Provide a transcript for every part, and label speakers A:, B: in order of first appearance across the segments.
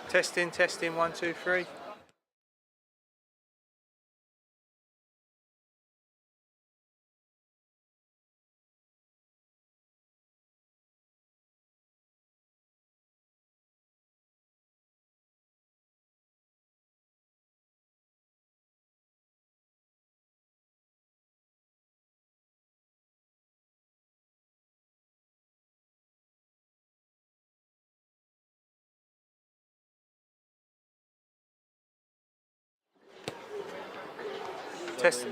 A: Testing, testing, 1, 2, 3.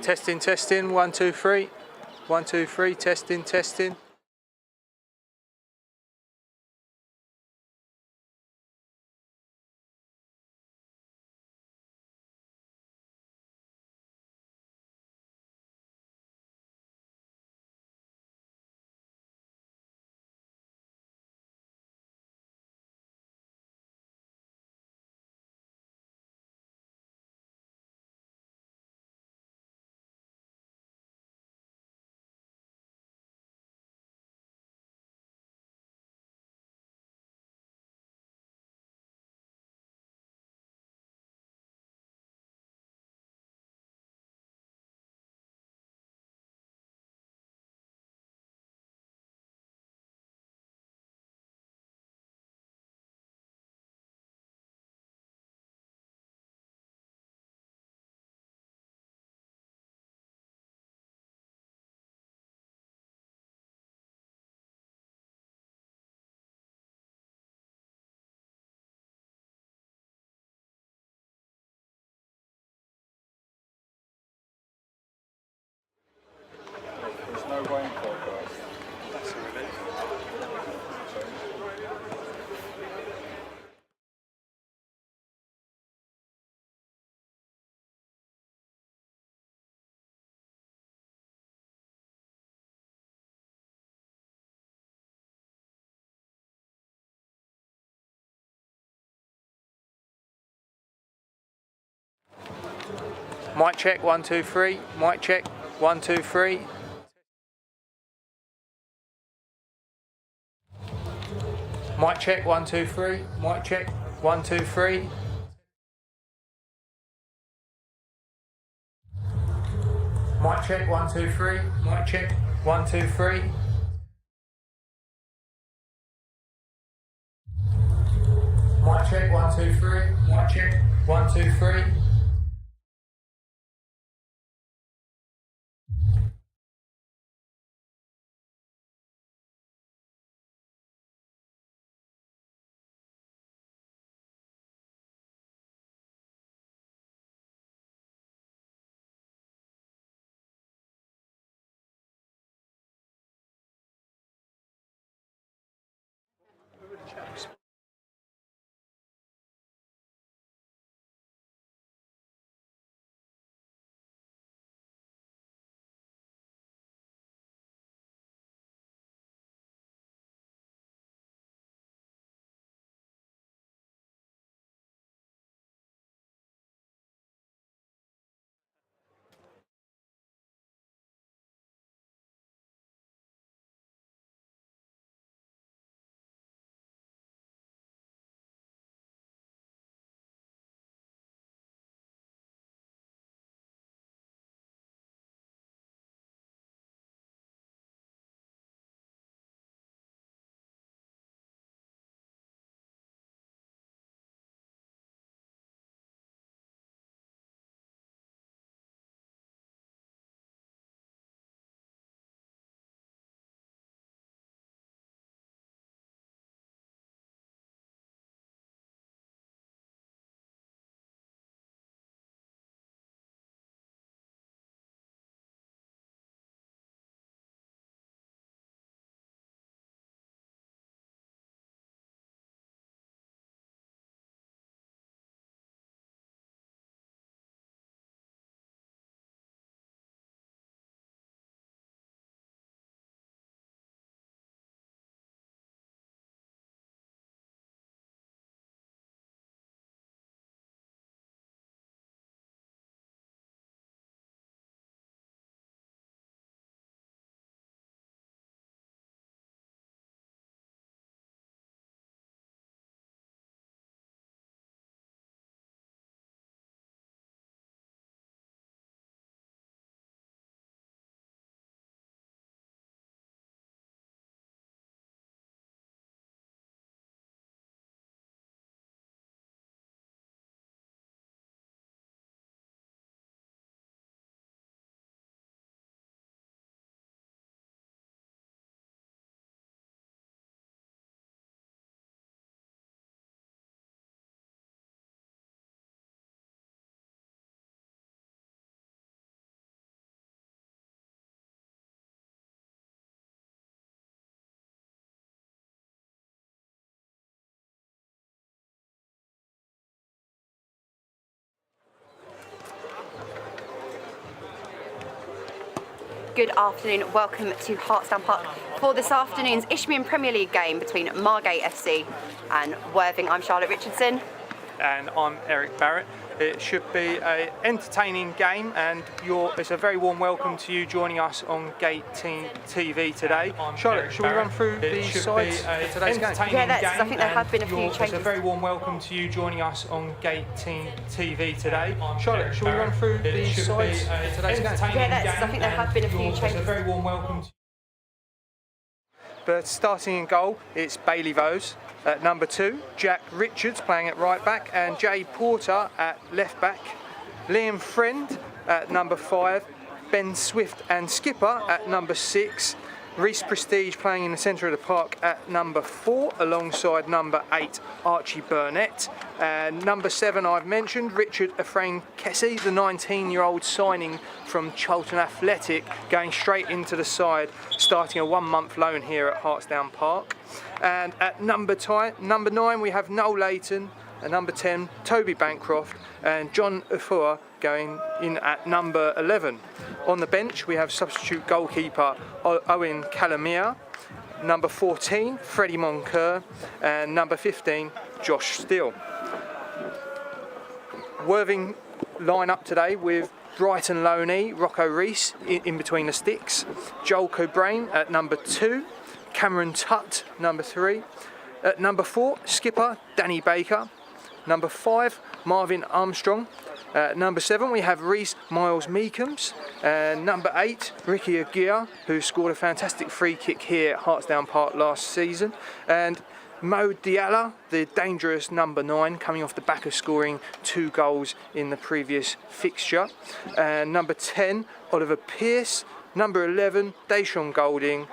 A: Testing, testing, 1, 2, 3. 1, 2, 3, testing, testing.
B: There's no rain forecast.
A: That's a relief. Mic check, 1, 2, 3. Mic check, 1, 2, 3. Mic check, 1, 2, 3. Mic check, 1, 2, 3. Mic check, 1, 2, 3. Mic check, 1, 2, 3. Mic check, 1, 2, 3. Mic check, 1, 2, 3.
C: good afternoon. Welcome to Hartsdown Park for this afternoon's Isthmian Premier League game between Margate FC and Worthing. I'm Charlotte Richardson.
A: And I'm Eric Barrett. It should be an entertaining game, and it's a very warm welcome to you joining us on Gate TV today. Charlotte, should we run through the sides for today's game?
C: Yeah, I think there have been a few changes.
A: It's a very warm welcome to you joining us on Gate TV today. Charlotte, should we run through the sides for today's game?
C: Yeah, I think there have been a few changes.
A: It's a very warm welcome to you. But starting in goal, it's Bailey Vose at number 2, Jack Richards playing at right back, and Jay Porter at left back, Liam Friend at number 5, Ben Swift and skipper at number 6, Reece Prestige playing in the centre of the park at number 4 alongside number 8 Archie Burnett, and number 7 I've mentioned, Richard Ephraim Kessie, the 19-year-old signing from Charlton Athletic, going straight into the side, starting a 1-month loan here at Hartsdown Park. And at number 9 we have Noel Layton, and number 10 Toby Bancroft, and John Ufua going in at number 11. On the bench we have substitute goalkeeper Owen Calamia, number 14 Freddie Moncur, and number 15 Josh Steele. Worthing line up today with Brighton loanee Rocco Reese in between the sticks, Joel Cobrain at number 2, Cameron Tutt number 3, at number 4 skipper Danny Baker, number 5 Marvin Armstrong, number 7 we have Reese Miles Meekums, and number 8 Ricky Aguirre, who scored a fantastic free kick here at Hartsdown Park last season, and Mo Diallo, the dangerous number 9, coming off the back of scoring 2 goals in the previous fixture, and number 10 Oliver Pearce, number 11 Deshaun Golding,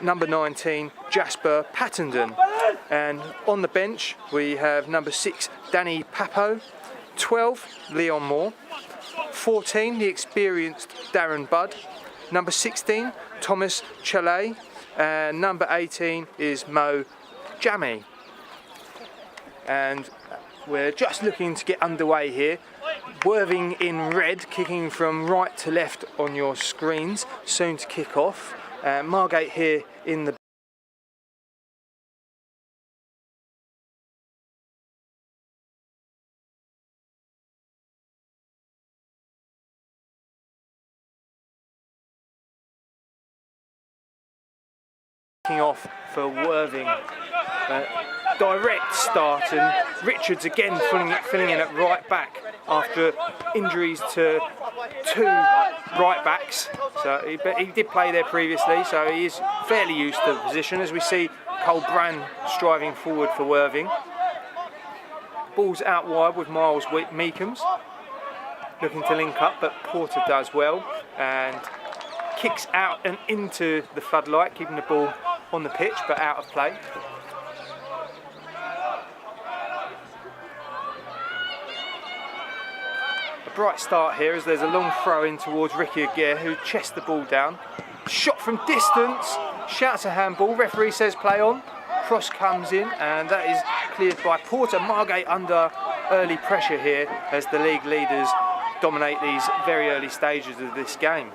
A: number 19 Jasper Pattenden, and on the bench we have number 6 Danny Papo, 12 Leon Moore, 14 the experienced Darren Budd, number 16 Thomas Chalet, and number 18 is Mo Jammy. And we're just looking to get underway here. Worthing in red, kicking from right to left on your screens, soon to kick off. Margate here in the kicking off for Worthing. Direct start, and Richards again filling in at right back after injuries to 2 right backs. So he did play there previously, so he is fairly used to the position, as we see Cole Brand striving forward for Worthing. Ball's out wide with Miles Meekums looking to link up, but Porter does well and kicks out and into the floodlight, keeping the ball on the pitch but out of play. Bright start here as there's a long throw in towards Ricky Aguirre, who chests the ball down. Shot from distance, shouts a handball, referee says play on. Cross comes in and that is cleared by Porter. Margate under early pressure here as the league leaders dominate these very early stages of this game.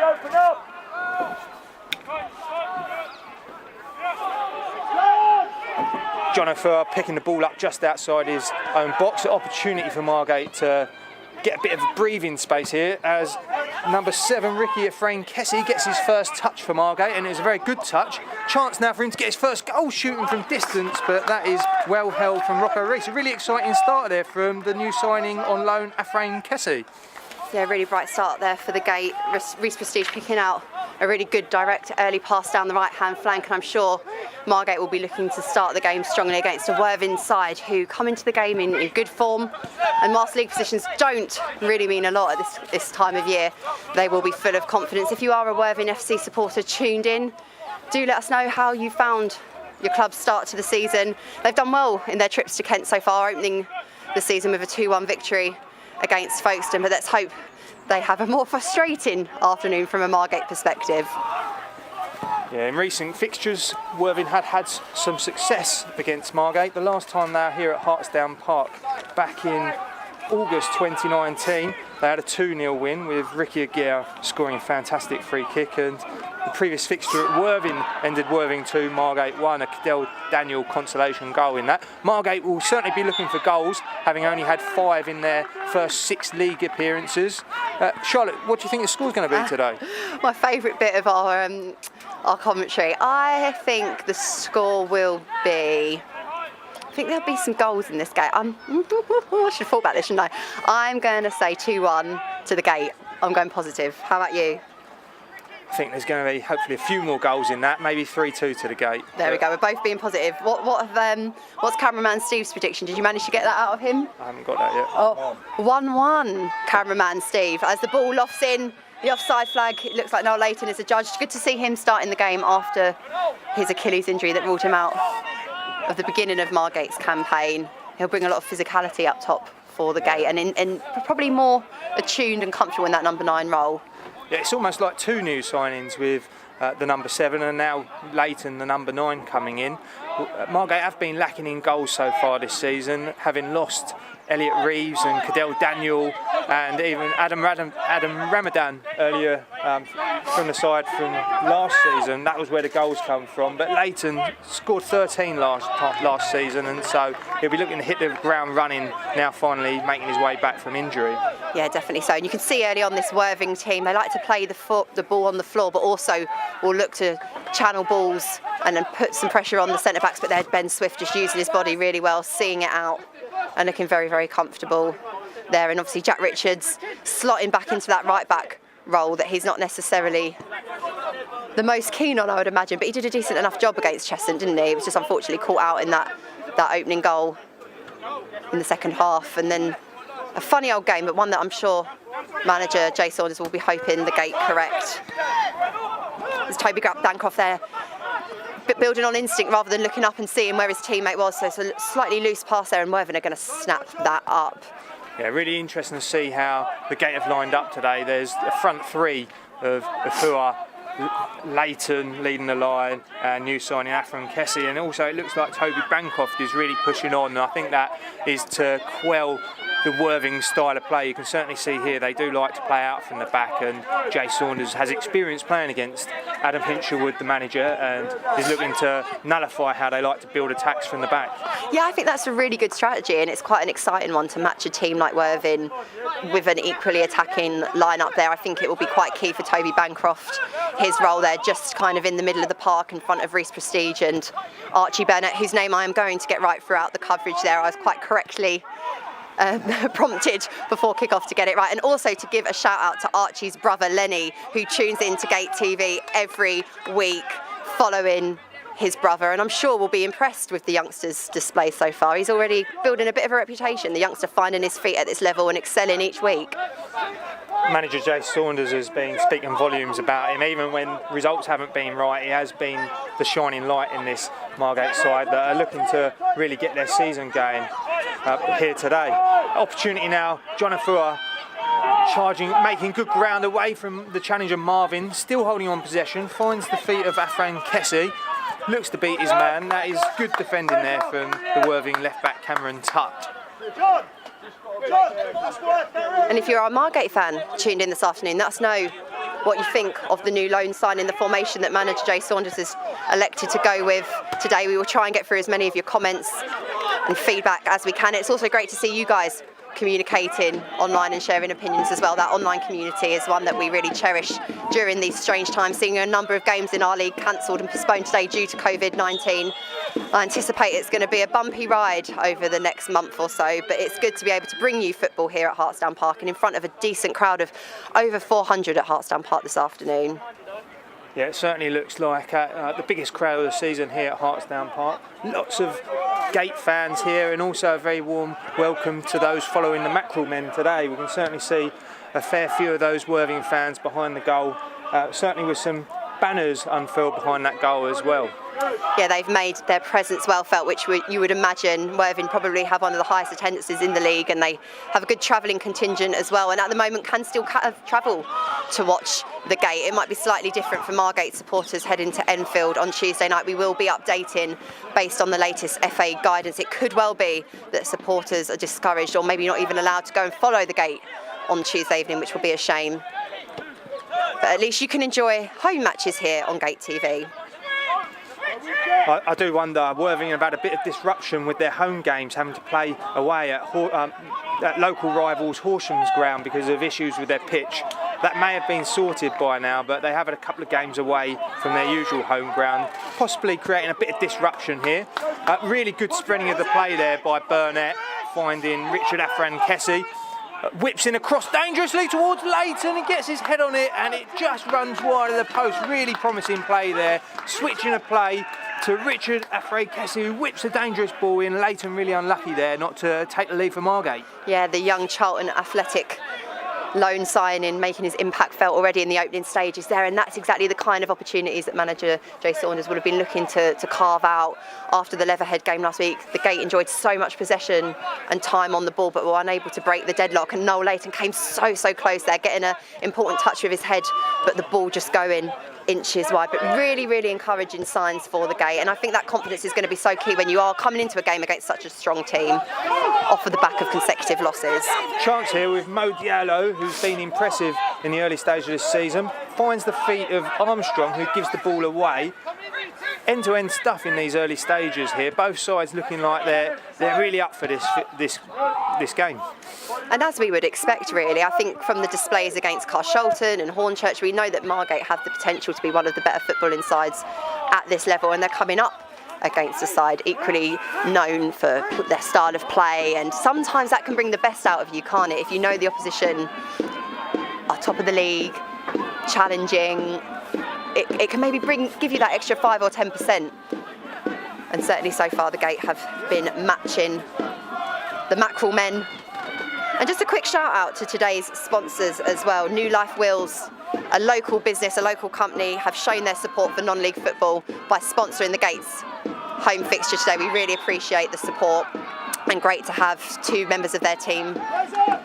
B: Open up!
A: John O'Fur picking the ball up just outside his own box. An opportunity for Margate to get a bit of breathing space here as number 7 Ricky Ephraim Kessie gets his first touch for Margate, and it was a very good touch. Chance now for him to get his first goal shooting from distance, but that is well held from Rocco Reese. A really exciting start there from the new signing on loan Ephraim Kessie.
C: Yeah, really bright start there for the Gate. Reece Prestige picking out a really good direct early pass down the right-hand flank, and I'm sure Margate will be looking to start the game strongly against a Worthing side who come into the game in good form, and Master League positions don't really mean a lot at this time of year. They will be full of confidence. If you are a Worthing FC supporter tuned in, do let us know how you found your club's start to the season. They've done well in their trips to Kent so far, opening the season with a 2-1 victory against Folkestone, but let's hope they have a more frustrating afternoon from a Margate perspective.
A: Yeah, in recent fixtures, Worthing had some success against Margate. The last time they were here at Hartsdown Park back in August 2019, they had a 2-0 win with Ricky Aguirre scoring a fantastic free kick, and the previous fixture at Worthing ended Worthing 2, Margate 1, a Cadell Daniel consolation goal in that. Margate will certainly be looking for goals, having only had 5 in their first 6 league appearances. Charlotte, what do you think the score's going to be today?
C: My favourite bit of our commentary. I think the score will be... I think there'll be some goals in this game. I should have thought about this, shouldn't I? I'm going to say 2-1 to the Gate. I'm going positive. How about you?
A: I think there's going to be hopefully a few more goals in that, maybe 3-2 to the Gate.
C: There we go, we're both being positive. What's cameraman Steve's prediction? Did you manage to get that out of him?
A: I haven't got that yet.
C: Oh, 1-1, cameraman Steve. As the ball lofts in, the offside flag, it looks like Noel Layton is adjudged. Good to see him starting the game after his Achilles injury that ruled him out of the beginning of Margate's campaign. He'll bring a lot of physicality up top for the Gate and probably more attuned and comfortable in that number 9 role.
A: Yeah, it's almost like 2 new signings with the number 7 and now Leighton, the number 9, coming in. Margate have been lacking in goals so far this season, having lost Elliot Reeves and Cadell Daniel and even Adam Ramadan earlier from the side from last season. That was where the goals come from. But Leighton scored 13 last season, and so he'll be looking to hit the ground running now, finally making his way back from injury.
C: Yeah, definitely so. And you can see early on this Worthing team, they like to play the ball on the floor, but also will look to channel balls and then put some pressure on the centre-backs. But there, Ben Swift just using his body really well, seeing it out and looking very, very comfortable there. And obviously Jack Richards slotting back into that right-back role that he's not necessarily the most keen on, I would imagine, but he did a decent enough job against Cheshunt, didn't he? He was just unfortunately caught out in that opening goal in the second half. And then a funny old game, but one that I'm sure manager Jay Saunders will be hoping the Gate correct. There's Toby Bancroft there, but building on instinct rather than looking up and seeing where his teammate was. So it's a slightly loose pass there, and Worthing are going to snap that up.
A: Yeah, really interesting to see how the Gate have lined up today. There's a front 3 of who are Leighton leading the line, and new signing Afron Kessie, and also it looks like Toby Bancroft is really pushing on, and I think that is to quell the Worthing style of play. You can certainly see here they do like to play out from the back, and Jay Saunders has experience playing against Adam Hinshelwood, the manager, and is looking to nullify how they like to build attacks from the back.
C: Yeah, I think that's a really good strategy, and it's quite an exciting one to match a team like Worthing with an equally attacking lineup there. I think it will be quite key for Toby Bancroft, his role there just kind of in the middle of the park in front of Reece Prestige and Archie Bennett, whose name I am going to get right throughout the coverage there. I was quite correctly prompted before kick-off to get it right, and also to give a shout out to Archie's brother Lenny, who tunes into Gate TV every week following his brother, and I'm sure will be impressed with the youngster's display so far. He's already building a bit of a reputation, the youngster finding his feet at this level and excelling each week.
A: Manager Jay Saunders has been speaking volumes about him. Even when results haven't been right, he has been the shining light in this Margate side that are looking to really get their season going here today. Opportunity now, John Afua charging, making good ground away from the challenger Marvin, still holding on possession, finds the feet of Afran Kessie, looks to beat his man. That is good defending there from the Worthing left back Cameron Tutt.
C: And if you're a Margate fan tuned in this afternoon, let us know what you think of the new loan signing, the formation that manager Jay Saunders has elected to go with today. We will try and get through as many of your comments and feedback as we can. It's also great to see you guys communicating online and sharing opinions as well. That online community is one that we really cherish during these strange times, seeing a number of games in our league cancelled and postponed today due to COVID-19. I anticipate it's going to be a bumpy ride over the next month or so, but it's good to be able to bring you football here at Hartsdown Park and in front of a decent crowd of over 400 at Hartsdown Park this afternoon.
A: Yeah, it certainly looks like the biggest crowd of the season here at Hartsdown Park. Lots of Gate fans here, and also a very warm welcome to those following the Mackerel men today. We can certainly see a fair few of those Worthing fans behind the goal, certainly with some banners unfurled behind that goal as well.
C: Yeah, they've made their presence well felt, which you would imagine Worthing probably have one of the highest attendances in the league, and they have a good travelling contingent as well, and at the moment can still travel to watch the gate. It might be slightly different for Margate supporters heading to Enfield on Tuesday night. We will be updating based on the latest FA guidance. It could well be that supporters are discouraged or maybe not even allowed to go and follow the gate on Tuesday evening, which will be a shame. But at least you can enjoy home matches here on Gate TV.
A: I do wonder, Worthing have had a bit of disruption with their home games, having to play away at local rivals Horsham's ground because of issues with their pitch. That may have been sorted by now, but they have had a couple of games away from their usual home ground, possibly creating a bit of disruption here. Really good spreading of the play there by Burnett, finding Richard Afran-Kessie. Whips in across dangerously towards Leighton, he gets his head on it and it just runs wide of the post. Really promising play there, switching a play to Richard Afran-Kessie, who whips a dangerous ball in. Leighton really unlucky there not to take the lead for Margate.
C: Yeah, the young Charlton Athletic loan signing, making his impact felt already in the opening stages there, and that's exactly the kind of opportunities that manager Jay Saunders would have been looking to carve out after the Leatherhead game last week. The Gate enjoyed so much possession and time on the ball, but were unable to break the deadlock, and Noel Leighton came so close there, getting an important touch with his head, but the ball just going inches wide. But really encouraging signs for the Gate, and I think that confidence is going to be so key when you are coming into a game against such a strong team off of the back of consecutive losses.
A: Chance here with Mo Diallo, who's been impressive in the early stage of this season, finds the feet of Armstrong, who gives the ball away. End-to-end stuff in these early stages here. Both sides looking like they're really up for this game.
C: And as we would expect, really, I think from the displays against Carshalton and Hornchurch, we know that Margate have the potential to be one of the better footballing sides at this level, and they're coming up against a side equally known for their style of play, and sometimes that can bring the best out of you, can't it? If you know the opposition are top of the league, challenging, it can maybe give you that extra 5 or 10%. And certainly so far the Gate have been matching the Mackerel men. And just a quick shout out to today's sponsors as well. New Life Wheels, a local business, a local company, have shown their support for non-league football by sponsoring the Gate's home fixture today. We really appreciate the support, and great to have two members of their team,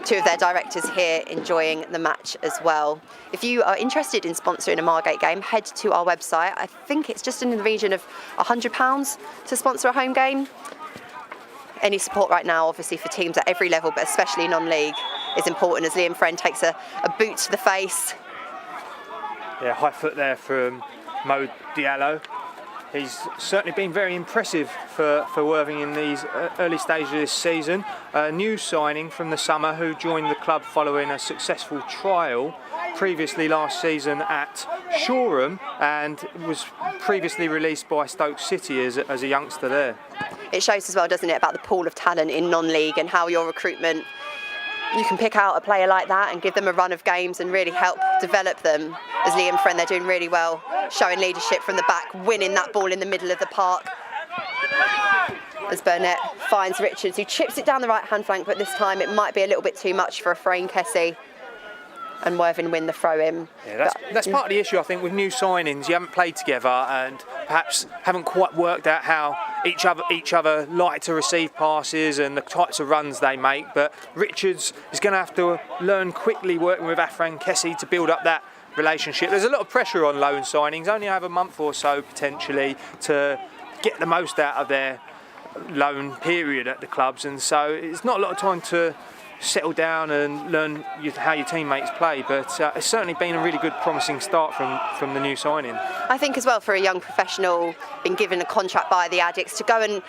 C: two of their directors here enjoying the match as well. If you are interested in sponsoring a Margate game, head to our website. I think it's just in the region of £100 to sponsor a home game. Any support right now, obviously, for teams at every level, but especially non-league, is important as Liam Friend takes a boot to the face.
A: Yeah, high foot there from Mo Diallo. He's certainly been very impressive for Worthing in these early stages of this season. A new signing from the summer who joined the club following a successful trial previously last season at Shoreham, and was previously released by Stoke City as a youngster there.
C: It shows as well, doesn't it, about the pool of talent in non-league and how your recruitment, you can pick out a player like that and give them a run of games and really help develop them. As Liam Friend, they're doing really well, showing leadership from the back, winning that ball in the middle of the park. As Burnett finds Richards, who chips it down the right-hand flank, but this time it might be a little bit too much for Afran-Kessie, and Worthing win the throw-in.
A: Yeah, that's part of the issue, I think, with new signings. You haven't played together and perhaps haven't quite worked out how each other like to receive passes and the types of runs they make. But Richards is going to have to learn quickly working with Afran-Kessie to build up that relationship. There's a lot of pressure on loan signings. Only have a month or so potentially to get the most out of their loan period at the clubs, and so it's not a lot of time to settle down and learn how your teammates play, but it's certainly been a really good promising start from the new signing.
C: I think as well, for a young professional being given a contract by the Addicts, to go and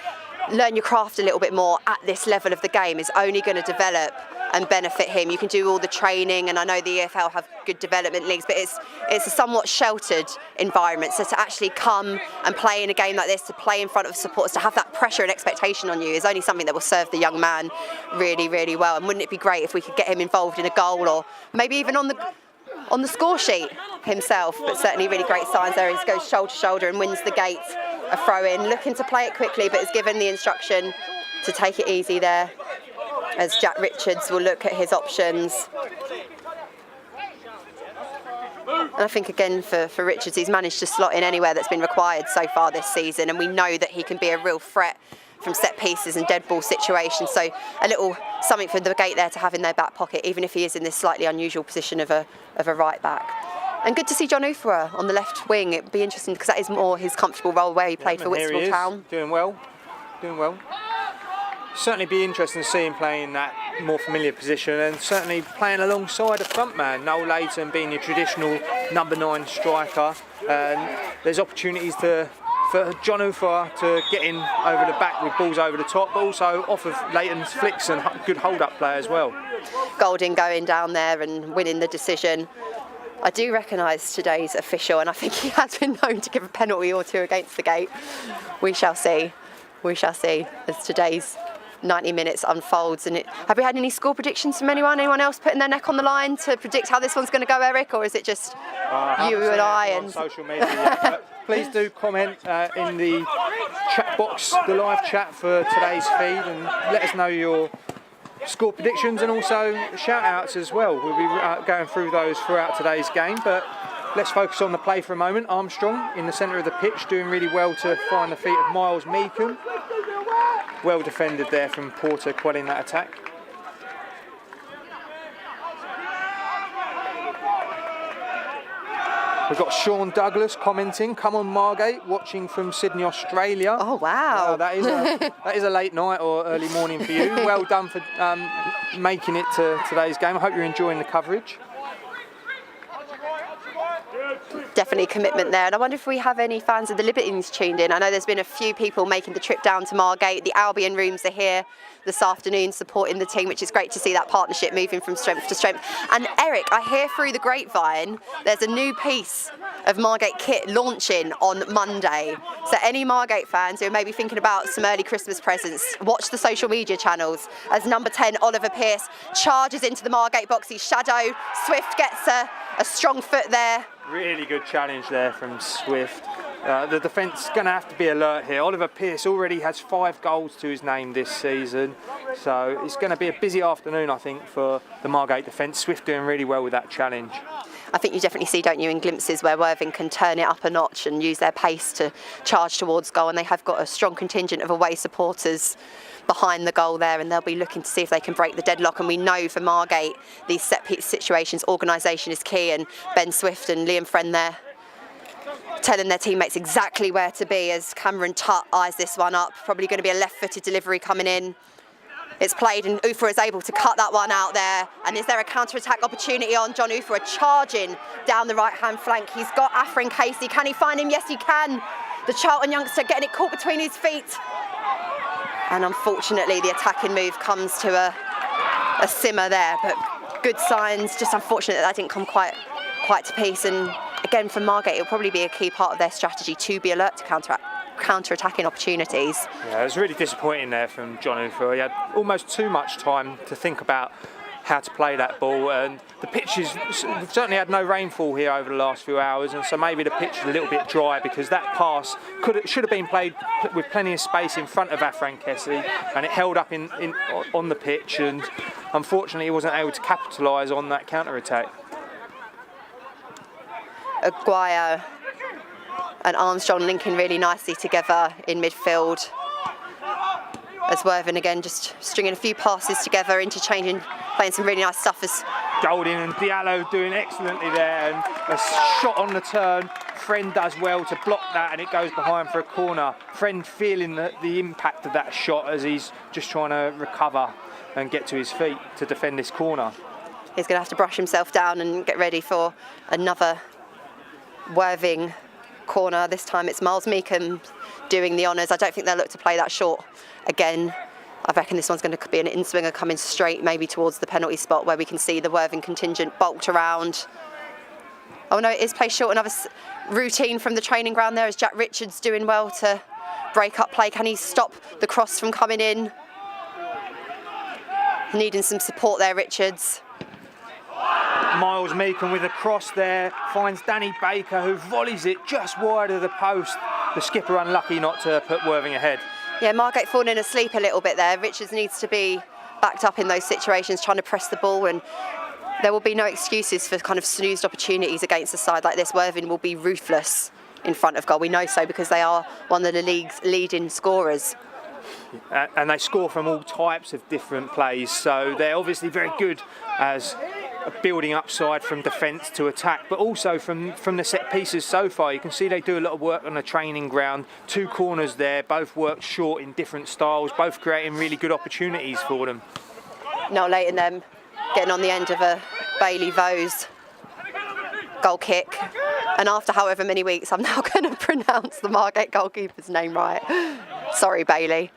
C: learn your craft a little bit more at this level of the game is only going to develop and benefit him. You can do all the training, and I know the EFL have good development leagues, but it's a somewhat sheltered environment. So to actually come and play in a game like this, to play in front of supporters, to have that pressure and expectation on you, is only something that will serve the young man really well. And wouldn't it be great if we could get him involved in a goal, or maybe even on the score sheet himself? But certainly really great signs there. He goes shoulder to shoulder and wins the Gate a throw in, looking to play it quickly, but is given the instruction to take it easy there, as Jack Richards will look at his options. And I think again for Richards, he's managed to slot in anywhere that's been required so far this season, and we know that he can be a real threat from set pieces and dead ball situations. So a little something for the Gate there to have in their back pocket, even if he is in this slightly unusual position of a right back. And good to see John Ufera on the left wing. It'd be interesting because that is more his comfortable role where he played for Whitstable Town.
A: Doing well. Certainly be interesting to see him playing that more familiar position, and certainly playing alongside a front man, Noel Layton being your traditional number 9 striker. And there's opportunities for John Ufera to get in over the back with balls over the top, but also off of Layton's flicks and good hold-up play as well.
C: Golding going down there and winning the decision. I do recognise today's official, and I think he has been known to give a penalty or two against the Gate. We shall see. We shall see as today's 90 minutes unfolds. And have we had any score predictions from anyone? Anyone else putting their neck on the line to predict how this one's going to go, Eric, or is it just you and I?
A: On social media yet, but please do comment in the chat box, the live chat for today's feed, and let us know your score predictions and also shout outs as well. We'll be going through those throughout today's game, but let's focus on the play for a moment. Armstrong in the centre of the pitch, doing really well to find the feet of Miles Meekham. Well defended there from Porter, quelling that attack. We've got Sean Douglas commenting, come on Margate, watching from Sydney, Australia.
C: Oh wow.
A: That is a late night or early morning for you. Well done for making it to today's game. I hope you're enjoying the coverage.
C: Definitely commitment there, and I wonder if we have any fans of the Libertines tuned in. I know there's been a few people making the trip down to Margate. The Albion rooms are here this afternoon supporting the team, which is great to see that partnership moving from strength to strength. And Eric, I hear through the grapevine there's a new piece of Margate kit launching on Monday. So any Margate fans who are maybe thinking about some early Christmas presents, watch the social media channels as number 10 Oliver Pearce charges into the Margate box. He's shadow. Swift gets a strong foot there.
A: Really good challenge there from Swift. The defence going to have to be alert here. Oliver Pearce already has 5 goals to his name this season, so it's going to be a busy afternoon, I think, for the Margate defence. Swift doing really well with that challenge.
C: I think you definitely see, don't you, in glimpses where Worthing can turn it up a notch and use their pace to charge towards goal, and they have got a strong contingent of away supporters behind the goal there, and they'll be looking to see if they can break the deadlock. And we know for Margate, these set piece situations, organisation is key, and Ben Swift and Liam Friend there telling their teammates exactly where to be as Cameron Tutt eyes this one up. Probably going to be a left-footed delivery coming in. It's played and Ufera is able to cut that one out there. And is there a counter-attack opportunity on John Ufera charging down the right-hand flank? He's got Afrin Casey. Can he find him? Yes, he can. The Charlton youngster getting it caught between his feet. And unfortunately, the attacking move comes to a simmer there. But good signs. Just unfortunate that didn't come quite to peace. And again, for Margate, it'll probably be a key part of their strategy to be alert to counter-attacking opportunities.
A: Yeah, it was really disappointing there from John Ufera. He had almost too much time to think about how to play that ball, and the pitch we've certainly had no rainfall here over the last few hours, and so maybe the pitch is a little bit dry, because that pass should have been played with plenty of space in front of Afran Kessie, and it held up on the pitch, and unfortunately he wasn't able to capitalise on that counter-attack.
C: Aguirre and Armstrong linking really nicely together in midfield, as Worthing again just stringing a few passes together, interchanging, playing some really nice stuff. As
A: Golding and Diallo doing excellently there, and a shot on the turn. Friend does well to block that, and it goes behind for a corner. Friend feeling the impact of that shot as he's just trying to recover and get to his feet to defend this corner.
C: He's going to have to brush himself down and get ready for another Worthing corner. This time it's Miles Meekham doing the honours. I don't think they'll look to play that short again. I reckon this one's going to be an in-swinger coming straight maybe towards the penalty spot, where we can see the Worthing contingent bulked around. Oh no, it is play short. Another routine from the training ground there as Jack Richards doing well to break up play. Can he stop the cross from coming in? Needing some support there, Richards.
A: Miles Meekham with a cross there, finds Danny Baker, who volleys it just wide of the post. The skipper unlucky not to put Worthing ahead.
C: Yeah, Margate falling asleep a little bit there. Richards needs to be backed up in those situations, trying to press the ball, and there will be no excuses for kind of snoozed opportunities against a side like this. Worthing will be ruthless in front of goal. We know so because they are one of the league's leading scorers.
A: And they score from all types of different plays, so they're obviously very good as a building upside from defence to attack, but also from the set pieces so far. You can see they do a lot of work on the training ground. 2 corners there, both worked short in different styles, both creating really good opportunities for them.
C: Not late in them getting on the end of a Bailey Vose goal kick. And after however many weeks, I'm now going to pronounce the Margate goalkeeper's name right. Sorry, Bailey.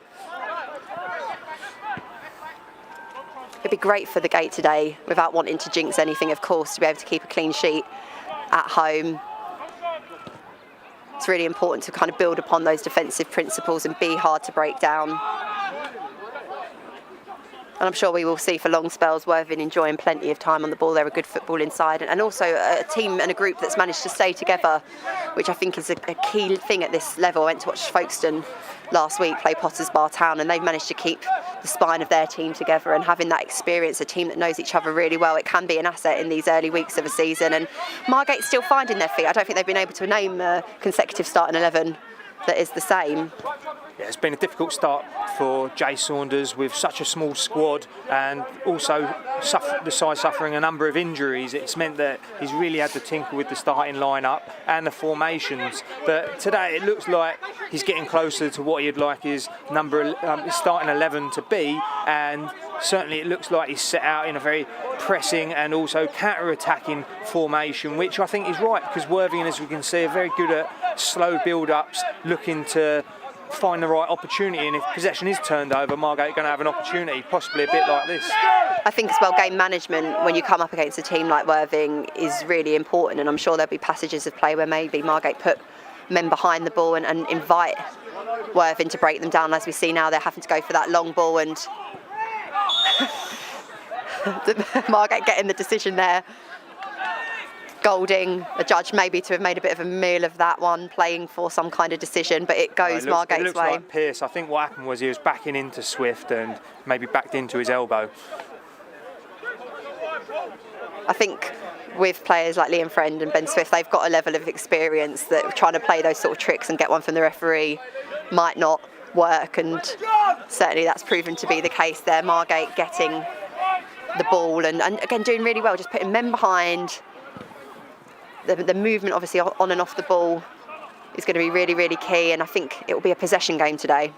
C: It'd be great for the Gate today, without wanting to jinx anything, of course, to be able to keep a clean sheet at home. It's really important to kind of build upon those defensive principles and be hard to break down. And I'm sure we will see for long spells Worthing enjoying plenty of time on the ball. They're a good football inside, and also a team and a group that's managed to stay together, which I think is a key thing at this level. I went to watch Folkestone last week play Potters Bar Town, and they've managed to keep the spine of their team together, and having that experience, a team that knows each other really well, it can be an asset in these early weeks of a season. And Margate's still finding their feet. I don't think they've been able to name a consecutive starting 11 that is the same.
A: Yeah, it's been a difficult start for Jay Saunders with such a small squad, and also the side suffering a number of injuries. It's meant that he's really had to tinker with the starting lineup and the formations. But today it looks like he's getting closer to what he'd like his starting 11 to be, and certainly it looks like he's set out in a very pressing and also counter-attacking formation, which I think is right, because Worthing, as we can see, are very good at slow build-ups, looking to find the right opportunity, and if possession is turned over, Margate are going to have an opportunity, possibly a bit like this.
C: I think as well, game management when you come up against a team like Worthing is really important, and I'm sure there'll be passages of play where maybe Margate put men behind the ball and invite Worthing to break them down. As we see now, they're having to go for that long ball, and Margate getting the decision there. Golding, a judge, maybe to have made a bit of a meal of that one, playing for some kind of decision, but it goes Margate's way.
A: It looks like Pearce. I think what happened was he was backing into Swift and maybe backed into his elbow.
C: I think with players like Liam Friend and Ben Swift, they've got a level of experience that trying to play those sort of tricks and get one from the referee might not work, and certainly that's proven to be the case there. Margate getting the ball and again doing really well, just putting men behind. The movement obviously on and off the ball is going to be really, really key, and I think it will be a possession game today.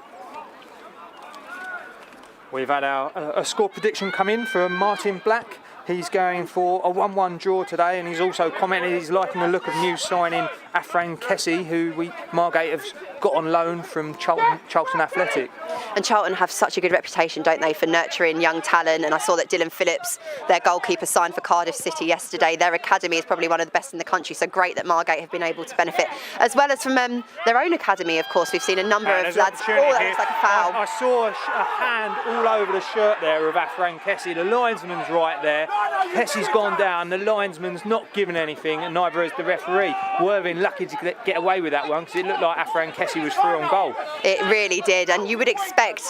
A: We've had a score prediction come in from Martin Black. He's going for a 1-1 draw today, and he's also commented he's liking the look of new signing Afran Kessie, who Margate have got on loan from Charlton Athletic.
C: And Charlton have such a good reputation, don't they, for nurturing young talent, and I saw that Dylan Phillips, their goalkeeper, signed for Cardiff City yesterday. Their academy is probably one of the best in the country, so great that Margate have been able to benefit, as well as from their own academy, of course. We've seen a number of lads. Oh, that looks like a foul.
A: I saw a hand all over the shirt there of Afran Kessie. The linesman's right there. Kessie's gone down, the linesman's not given anything, and neither has the referee. Worthing lucky to get away with that one, because it looked like Afran Kessie was through on goal. It
C: really did, and you would expect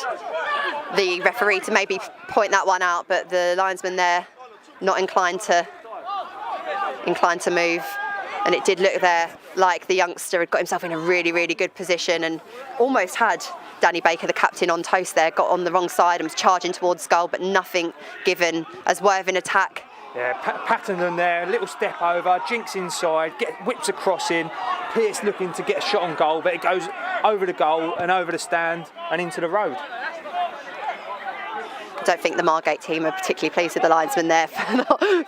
C: the referee to maybe point that one out, but the linesman there not inclined to move, and it did look there like the youngster had got himself in a really, really good position and almost had Danny Baker, the captain, on toast there, got on the wrong side and was charging towards goal, but nothing given as Worthing attack.
A: Yeah, Patterson there, a little step over, jinks inside, whips a cross in. Pearce looking to get a shot on goal, but it goes over the goal and over the stand and into the road.
C: I don't think the Margate team are particularly pleased with the linesman there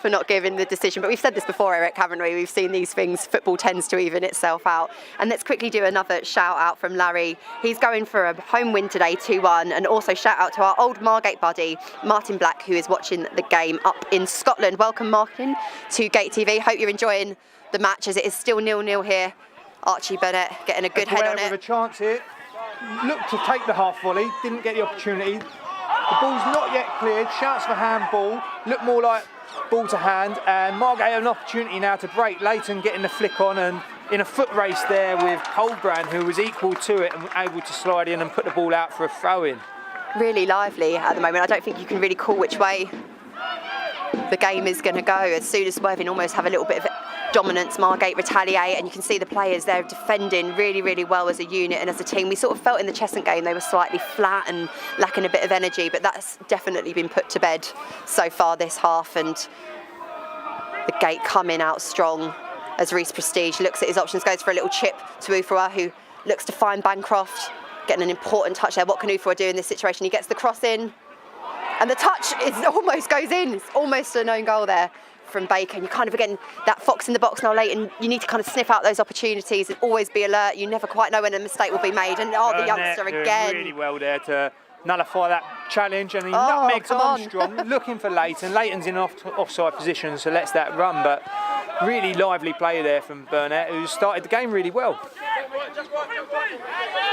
C: for not giving the decision. But we've said this before, Eric, haven't we? We've seen these things. Football tends to even itself out. And let's quickly do another shout out from Larry. He's going for a home win today, 2-1. And also shout out to our old Margate buddy, Martin Black, who is watching the game up in Scotland. Welcome, Martin, to Gate TV. Hope you're enjoying the match as it is still 0-0 here. Archie Burnett getting a good head on it.
A: With a chance here. Looked to take the half volley, didn't get the opportunity. The ball's not yet cleared, shouts for handball, look more like ball to hand, and Margate have an opportunity now to break. Leighton getting the flick on, and in a foot race there with Colbrand, who was equal to it and able to slide in and put the ball out for a throw-in.
C: Really lively at the moment. I don't think you can really call which way the game is going to go. As soon as Worthing almost have a little bit of dominance, Margate retaliate, and you can see the players, they're defending really, really well as a unit and as a team. We sort of felt in the Cheshunt game they were slightly flat and lacking a bit of energy, but that's definitely been put to bed so far this half, and the Gate coming out strong as Reece Prestige looks at his options, goes for a little chip to Ufua, who looks to find Bancroft, getting an important touch there. What can Ufua do in this situation? He gets the cross in, and the touch almost goes in. It's almost a known goal there from Baker. And you kind of, again, that fox in the box now late, and you need to kind of sniff out those opportunities and always be alert. You never quite know when a mistake will be made. And the youngster again.
A: Really well there to nullify that challenge, and he nutmegs Armstrong, looking for Leighton. Leighton's in offside position, so lets that run, but really lively play there from Burnett, who started the game really well.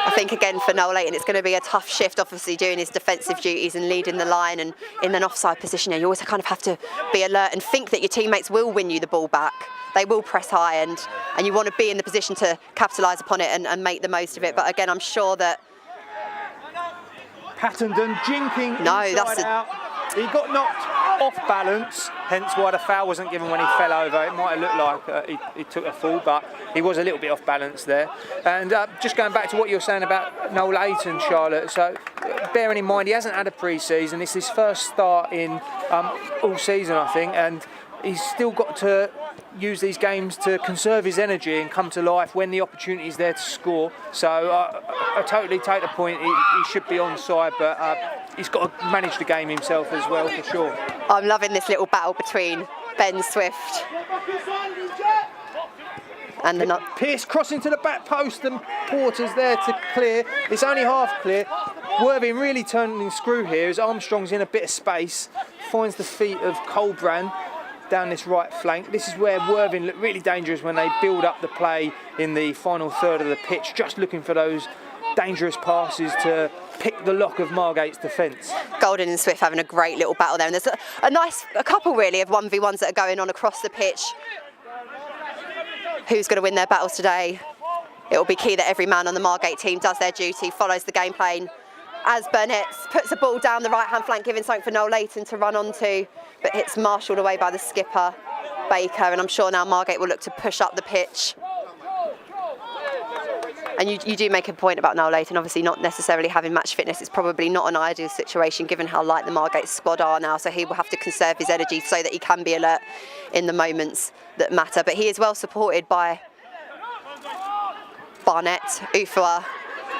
C: I think again for Noel Leighton it's going to be a tough shift, obviously doing his defensive duties and leading the line, and in an offside position you always kind of have to be alert and think that your teammates will win you the ball back. They will press high, and you want to be in the position to capitalise upon it and make the most of it. But again, I'm sure that
A: Pattendon jinking
C: inside
A: out. He got knocked off balance, hence why the foul wasn't given when he fell over. It might have looked like he took a fall, but he was a little bit off balance there. And just going back to what you were saying about Noel Leighton, Charlotte, so bearing in mind he hasn't had a pre-season, it's his first start in all season, I think, and he's still got to use these games to conserve his energy and come to life when the opportunity is there to score. So I totally take the point, he should be onside, but he's got to manage the game himself as well, for sure.
C: I'm loving this little battle between Ben Swift and the
A: Pearce crossing to the back post, and Porter's there to clear. It's only half clear. Worthing really turning the screw here as Armstrong's in a bit of space, finds the feet of Colbrand down this right flank. This is where Worthing look really dangerous when they build up the play in the final third of the pitch, just looking for those dangerous passes to pick the lock of Margate's defence.
C: Golden and Swift having a great little battle there, and there's a couple really of 1v1s that are going on across the pitch. Who's going to win their battles today? It will be key that every man on the Margate team does their duty, follows the game plan. As Burnett puts the ball down the right-hand flank, giving something for Noel Leighton to run onto, but it's marshalled away by the skipper, Baker, and I'm sure now Margate will look to push up the pitch. And you do make a point about Noel Leighton, obviously not necessarily having match fitness. It's probably not an ideal situation given how light the Margate squad are now, so he will have to conserve his energy so that he can be alert in the moments that matter. But he is well supported by Barnett, Ufua,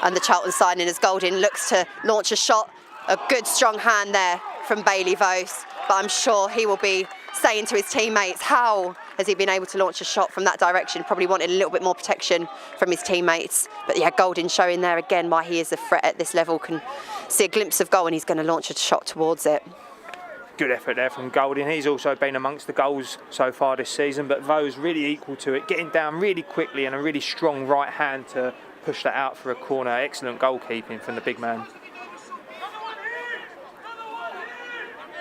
C: and the Charlton signing as Golding looks to launch a shot. A good strong hand there from Bailey Vose, but I'm sure he will be saying to his teammates, how has he been able to launch a shot from that direction? Probably wanted a little bit more protection from his teammates. But yeah, Golding showing there again why he is a threat at this level. Can see a glimpse of goal and he's going to launch a shot towards it.
A: Good effort there from Golding. He's also been amongst the goals so far this season, but Vose really equal to it, getting down really quickly and a really strong right hand to push that out for a corner. Excellent goalkeeping from the big man.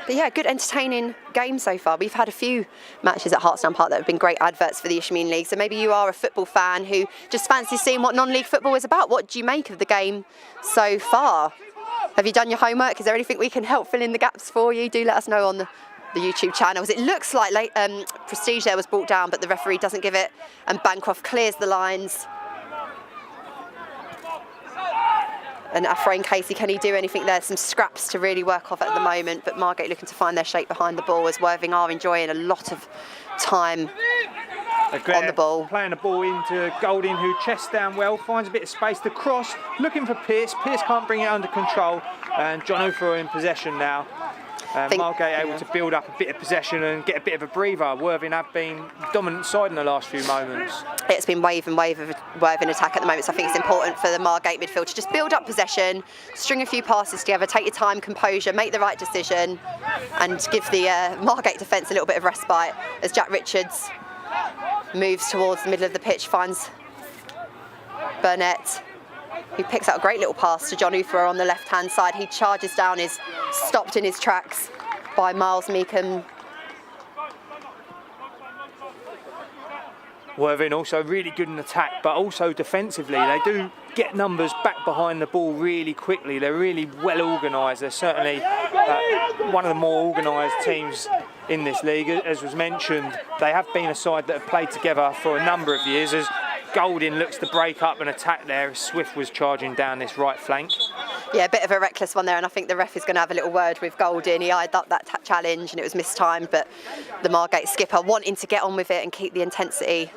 C: But yeah, good entertaining game so far. We've had a few matches at Hartstown Park that have been great adverts for the Isthmian League. So maybe you are a football fan who just fancies seeing what non-league football is about. What do you make of the game so far? Have you done your homework? Is there anything we can help fill in the gaps for you? Do let us know on the YouTube channels. It looks like Prestige there was brought down, but the referee doesn't give it, and Bancroft clears the lines. And Afrain Casey, can he do anything there? Some scraps to really work off at the moment, but Margate looking to find their shape behind the ball as Worthing are enjoying a lot of time on the ball.
A: Playing the ball into Golding, who chests down well, finds a bit of space to cross, looking for Pearce. Pearce can't bring it under control, and John Ufua in possession now. Margate able to build up a bit of possession and get a bit of a breather. Worthing have been dominant side in the last few moments.
C: It's been wave and wave of Worthing attack at the moment, so I think it's important for the Margate midfield to just build up possession, string a few passes together, take your time, composure, make the right decision, and give the Margate defence a little bit of respite as Jack Richards moves towards the middle of the pitch, finds Burnett, who picks out a great little pass to John Ufua on the left-hand side. He charges down, is stopped in his tracks by Miles Meekham.
A: Worthing also really good in attack, but also defensively. They do get numbers back behind the ball really quickly. They're really well organised. They're certainly one of the more organised teams in this league. As was mentioned, they have been a side that have played together for a number of years. As Golding looks to break up and attack there, Swift was charging down this right flank.
C: Yeah, a bit of a reckless one there, and I think the ref is going to have a little word with Golding. He eyed up that challenge and it was mistimed, but the Margate skipper wanting to get on with it and keep the intensity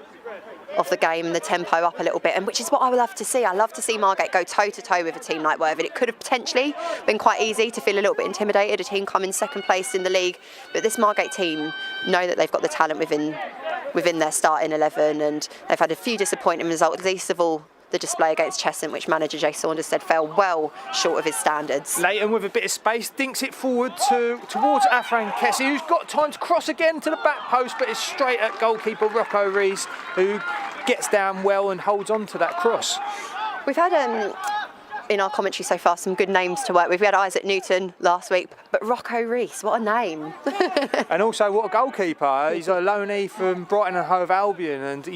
C: of the game and the tempo up a little bit, and which is what I would love to see. I love to see Margate go toe-to-toe with a team like Worthing. It could have potentially been quite easy to feel a little bit intimidated, a team coming second place in the league, but this Margate team know that they've got the talent within their starting 11, and they've had a few disappointing results, least of all the display against Cheshunt, which manager Jay Saunders said fell well short of his standards.
A: Leighton with a bit of space dinks it forward towards Afran Kessie, who's got time to cross again to the back post, but is straight at goalkeeper Rocco Rees, who gets down well and holds on to that cross.
C: We've had in our commentary so far some good names to work with. We had Isaac Newton last week, but Rocco Rees, what a name.
A: And also what a goalkeeper. He's a loanee from Brighton and Hove Albion, and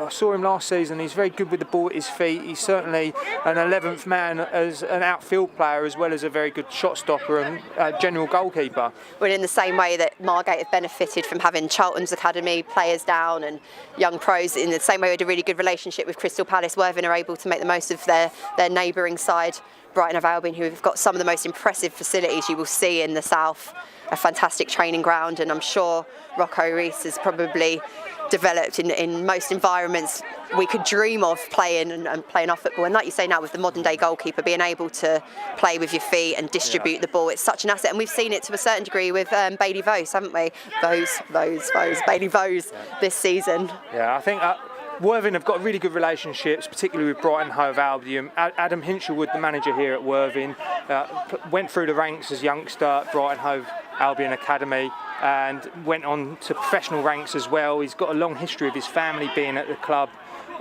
A: I saw him last season. He's very good with the ball at his feet. He's certainly an 11th man as an outfield player, as well as a very good shot stopper and general goalkeeper.
C: Well, in the same way that Margate have benefited from having Charlton's academy players down and young pros, in the same way we had a really good relationship with Crystal Palace, Worthing are able to make the most of their neighbouring side, Brighton of Albion, who have got some of the most impressive facilities you will see in the south, a fantastic training ground, and I'm sure Rocco Rees has probably developed in most environments we could dream of playing and playing off football. And like you say now, with the modern day goalkeeper being able to play with your feet and distribute the ball, it's such an asset, and we've seen it to a certain degree with Bailey Vose, haven't we? Bailey Vose this season.
A: Yeah, I think Worthing have got really good relationships, particularly with Brighton Hove Albion. Adam Hinchelwood, the manager here at Worthing, went through the ranks as youngster at Brighton Hove Albion Academy and went on to professional ranks as well. He's got a long history of his family being at the club,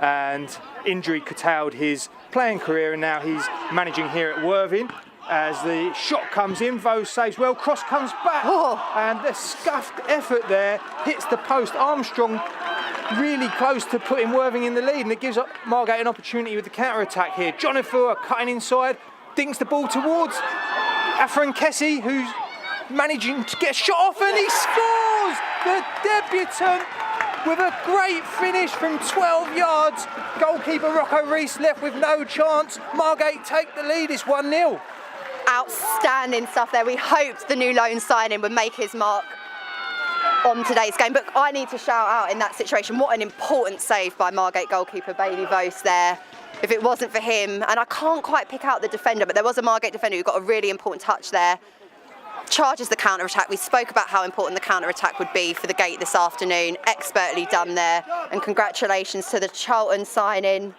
A: and injury curtailed his playing career, and now he's managing here at Worthing. As the shot comes in, Vose saves well, cross comes back, and the scuffed effort there hits the post. Armstrong really close to putting Worthing in the lead, and it gives Margate an opportunity with the counter-attack here. Jonathan cutting inside, dinks the ball towards Afran Kessie, who's managing to get a shot off, and he scores! The debutant with a great finish from 12 yards. Goalkeeper Rocco Rees left with no chance. Margate take the lead, it's 1-0.
C: Outstanding stuff there. We hoped the new loan signing would make his mark on today's game, but I need to shout out in that situation, what an important save by Margate goalkeeper Bailey Vose there. If it wasn't for him, and I can't quite pick out the defender, but there was a Margate defender who got a really important touch there. Charges the counter-attack. We spoke about how important the counter-attack would be for the Gate this afternoon. Expertly done there, and congratulations to the Charlton signing,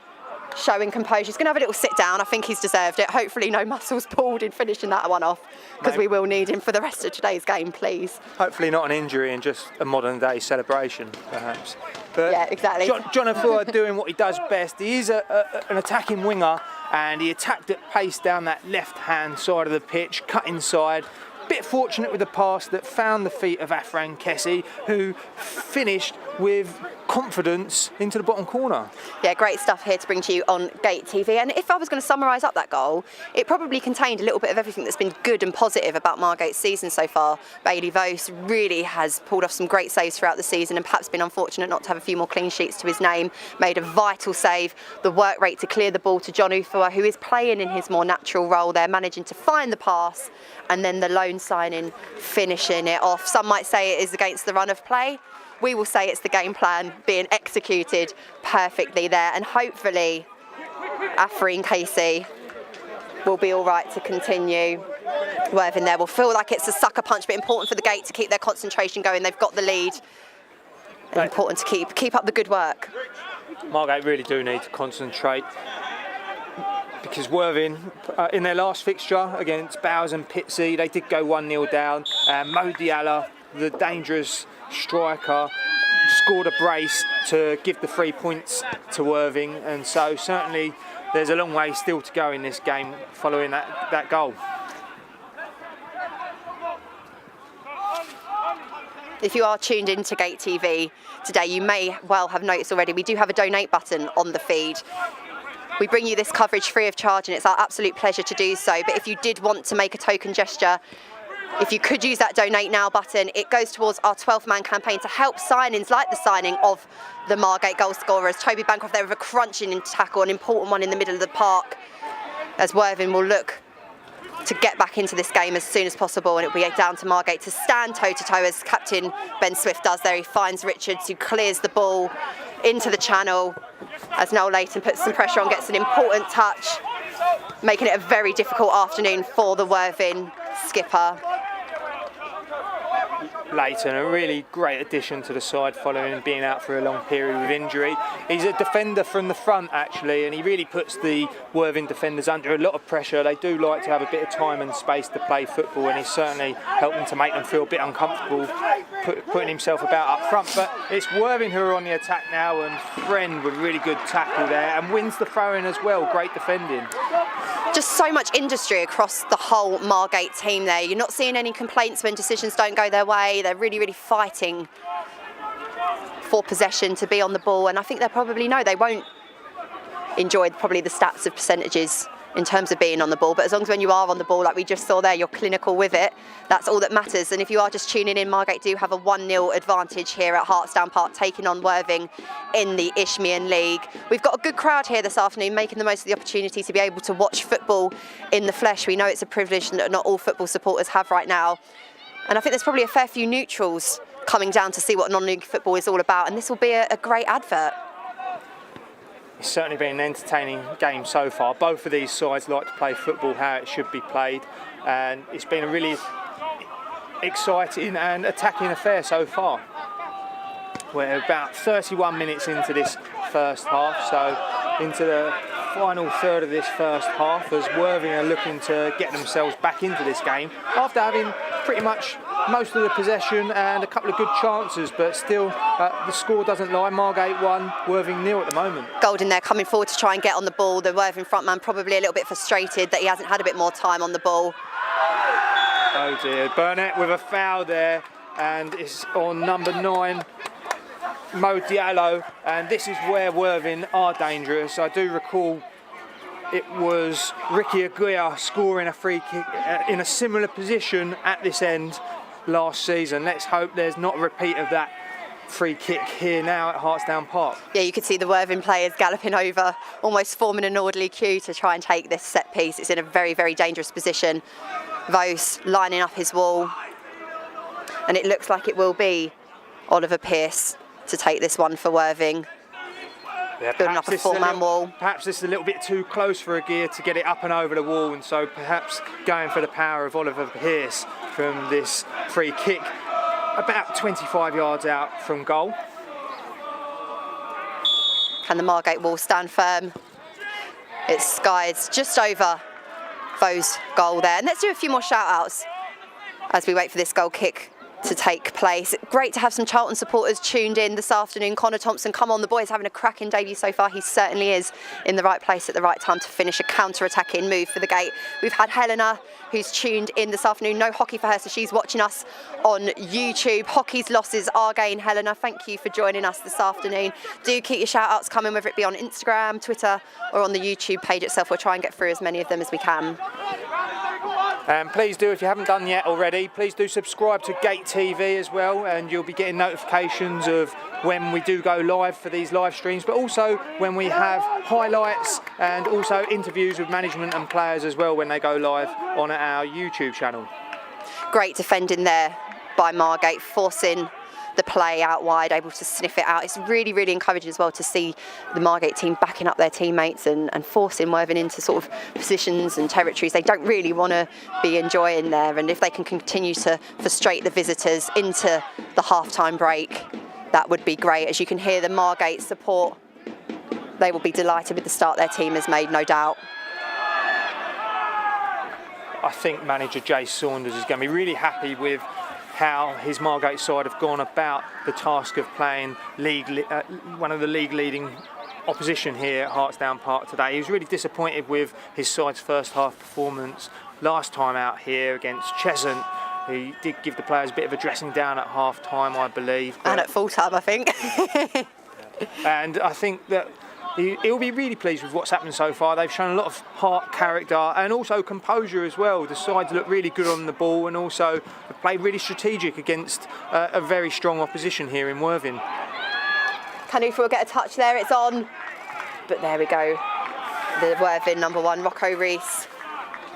C: showing composure. He's going to have a little sit down. I think he's deserved it. Hopefully no muscles pulled in finishing that one off, because we will need him for the rest of today's game, please.
A: Hopefully not an injury and just a modern day celebration, perhaps. But
C: yeah, exactly.
A: Jonathan doing what he does best. He is an attacking winger, and he attacked at pace down that left-hand side of the pitch, cut inside. Bit fortunate with the pass that found the feet of Afran Kessie, who finished with confidence into the bottom corner.
C: Yeah, great stuff here to bring to you on Gate TV. And if I was going to summarise up that goal, it probably contained a little bit of everything that's been good and positive about Margate's season so far. Bailey Vose really has pulled off some great saves throughout the season, and perhaps been unfortunate not to have a few more clean sheets to his name. Made a vital save, the work rate to clear the ball to John Ufua, who is playing in his more natural role there, managing to find the pass, and then the loan signing finishing it off. Some might say it is against the run of play. We will say it's the game plan being executed perfectly there, and hopefully Afran Kessie will be all right to continue. Worthing there will feel like it's a sucker punch, but important for the Gate to keep their concentration going. They've got the lead. And important to keep up the good work.
A: Margate really do need to concentrate, because Worthing, in their last fixture against Bowes and Pitsea, they did go 1-0 down. Mo Diallo, the dangerous striker, scored a brace to give the 3 points to Worthing, and so certainly there's a long way still to go in this game following that goal.
C: If you are tuned into Gate TV today, you may well have noticed already we do have a donate button on the feed. We bring you this coverage free of charge, and it's our absolute pleasure to do so. But if you did want to make a token gesture if you could use that donate now button, it goes towards our 12th man campaign to help signings like the signing of the Margate goal scorers. Toby Bancroft there with a crunching tackle, an important one in the middle of the park, as Worthing will look to get back into this game as soon as possible, and it'll be down to Margate to stand toe-to-toe as captain Ben Swift does there. He finds Richards, who clears the ball into the channel as Noel Leighton puts some pressure on, gets an important touch, making it a very difficult afternoon for the Worthing skipper.
A: Leighton, a really great addition to the side following being out for a long period with injury. He's a defender from the front actually, and he really puts the Worthing defenders under a lot of pressure. They do like to have a bit of time and space to play football, and he's certainly helping to make them feel a bit uncomfortable putting himself about up front. But it's Worthing who are on the attack now, and Friend with a really good tackle there and wins the throw-in as well. Great defending.
C: Just so much industry across the whole Margate team there. You're not seeing any complaints when decisions don't go their way. They're really, really fighting for possession, to be on the ball, and I think they probably know they won't enjoy probably the stats of percentages in terms of being on the ball, but as long as when you are on the ball, like we just saw there, you're clinical with it, that's all that matters. And if you are just tuning in, Margate do have a 1-0 advantage here at Hartsdown Park, taking on Worthing in the Isthmian League. We've got a good crowd here this afternoon, making the most of the opportunity to be able to watch football in the flesh. We know it's a privilege that not all football supporters have right now. And I think there's probably a fair few neutrals coming down to see what non-league football is all about, and this will be a great advert.
A: It's certainly been an entertaining game so far. Both of these sides like to play football how it should be played, and it's been a really exciting and attacking affair so far. We're about 31 minutes into this first half, so into the final third of this first half, as Worthing are looking to get themselves back into this game after having pretty much most of the possession and a couple of good chances, but still the score doesn't lie. Margate 1, Worthing 0 at the moment.
C: Golden there coming forward to try and get on the ball. The Worthing frontman probably a little bit frustrated that he hasn't had a bit more time on the ball.
A: Oh dear, Burnett with a foul there, and it's on number 9, Mo Diallo, and this is where Worthing are dangerous. I do recall it was Ricky Aguirre scoring a free kick in a similar position at this end last season. Let's hope there's not a repeat of that free kick here now at Hartsdown Park.
C: Yeah, you could see the Worthing players galloping over, almost forming an orderly queue to try and take this set piece. It's in a very, very dangerous position. Vos lining up his wall, and it looks like it will be Oliver Pearce to take this one for Worthing.
A: Yeah,
C: building up a 4-man wall.
A: Perhaps this is a little bit too close for Aguirre to get it up and over the wall, and so perhaps going for the power of Oliver Pearce from this free kick about 25 yards out from goal.
C: Can the Margate wall stand firm? It's skies just over Vos' goal there. And let's do a few more shout outs as we wait for this goal kick to take place. Great to have some Charlton supporters tuned in this afternoon. Connor Thompson, come on, the boy's having a cracking debut so far. He certainly is in the right place at the right time to finish a counter-attacking move for the Gate. We've had Helena, who's tuned in this afternoon. No hockey for her, so she's watching us on YouTube. Hockey's losses are gain. Helena, thank you for joining us this afternoon. Do keep your shout outs coming, whether it be on Instagram, Twitter, or on the YouTube page itself. We'll try and get through as many of them as we can.
A: And please do, if you haven't done yet already, please do subscribe to Gate TV as well, and you'll be getting notifications of when we do go live for these live streams, but also when we have highlights and also interviews with management and players as well when they go live on our YouTube channel.
C: Great defending there by Margate, forcing the play out wide, able to sniff it out. It's really, really encouraging as well to see the Margate team backing up their teammates and forcing Worthing into sort of positions and territories they don't really want to be enjoying there. And if they can continue to frustrate the visitors into the half-time break, that would be great. As you can hear the Margate support, they will be delighted with the start their team has made, no doubt.
A: I think manager Jay Saunders is going to be really happy with how his Margate side have gone about the task of playing one of the league-leading opposition here at Hartsdown Park today. He was really disappointed with his side's first half performance last time out here against Cheshunt. He did give the players a bit of a dressing down at half-time, I believe.
C: And at full-time, I think.
A: And I think that he'll be really pleased with what's happened so far. They've shown a lot of heart, character, and also composure as well. The sides look really good on the ball, and also have played really strategic against a very strong opposition here in Worthing.
C: Canufa will get a touch there, it's on. But there we go. The Worthing number 1, Rocco Rees,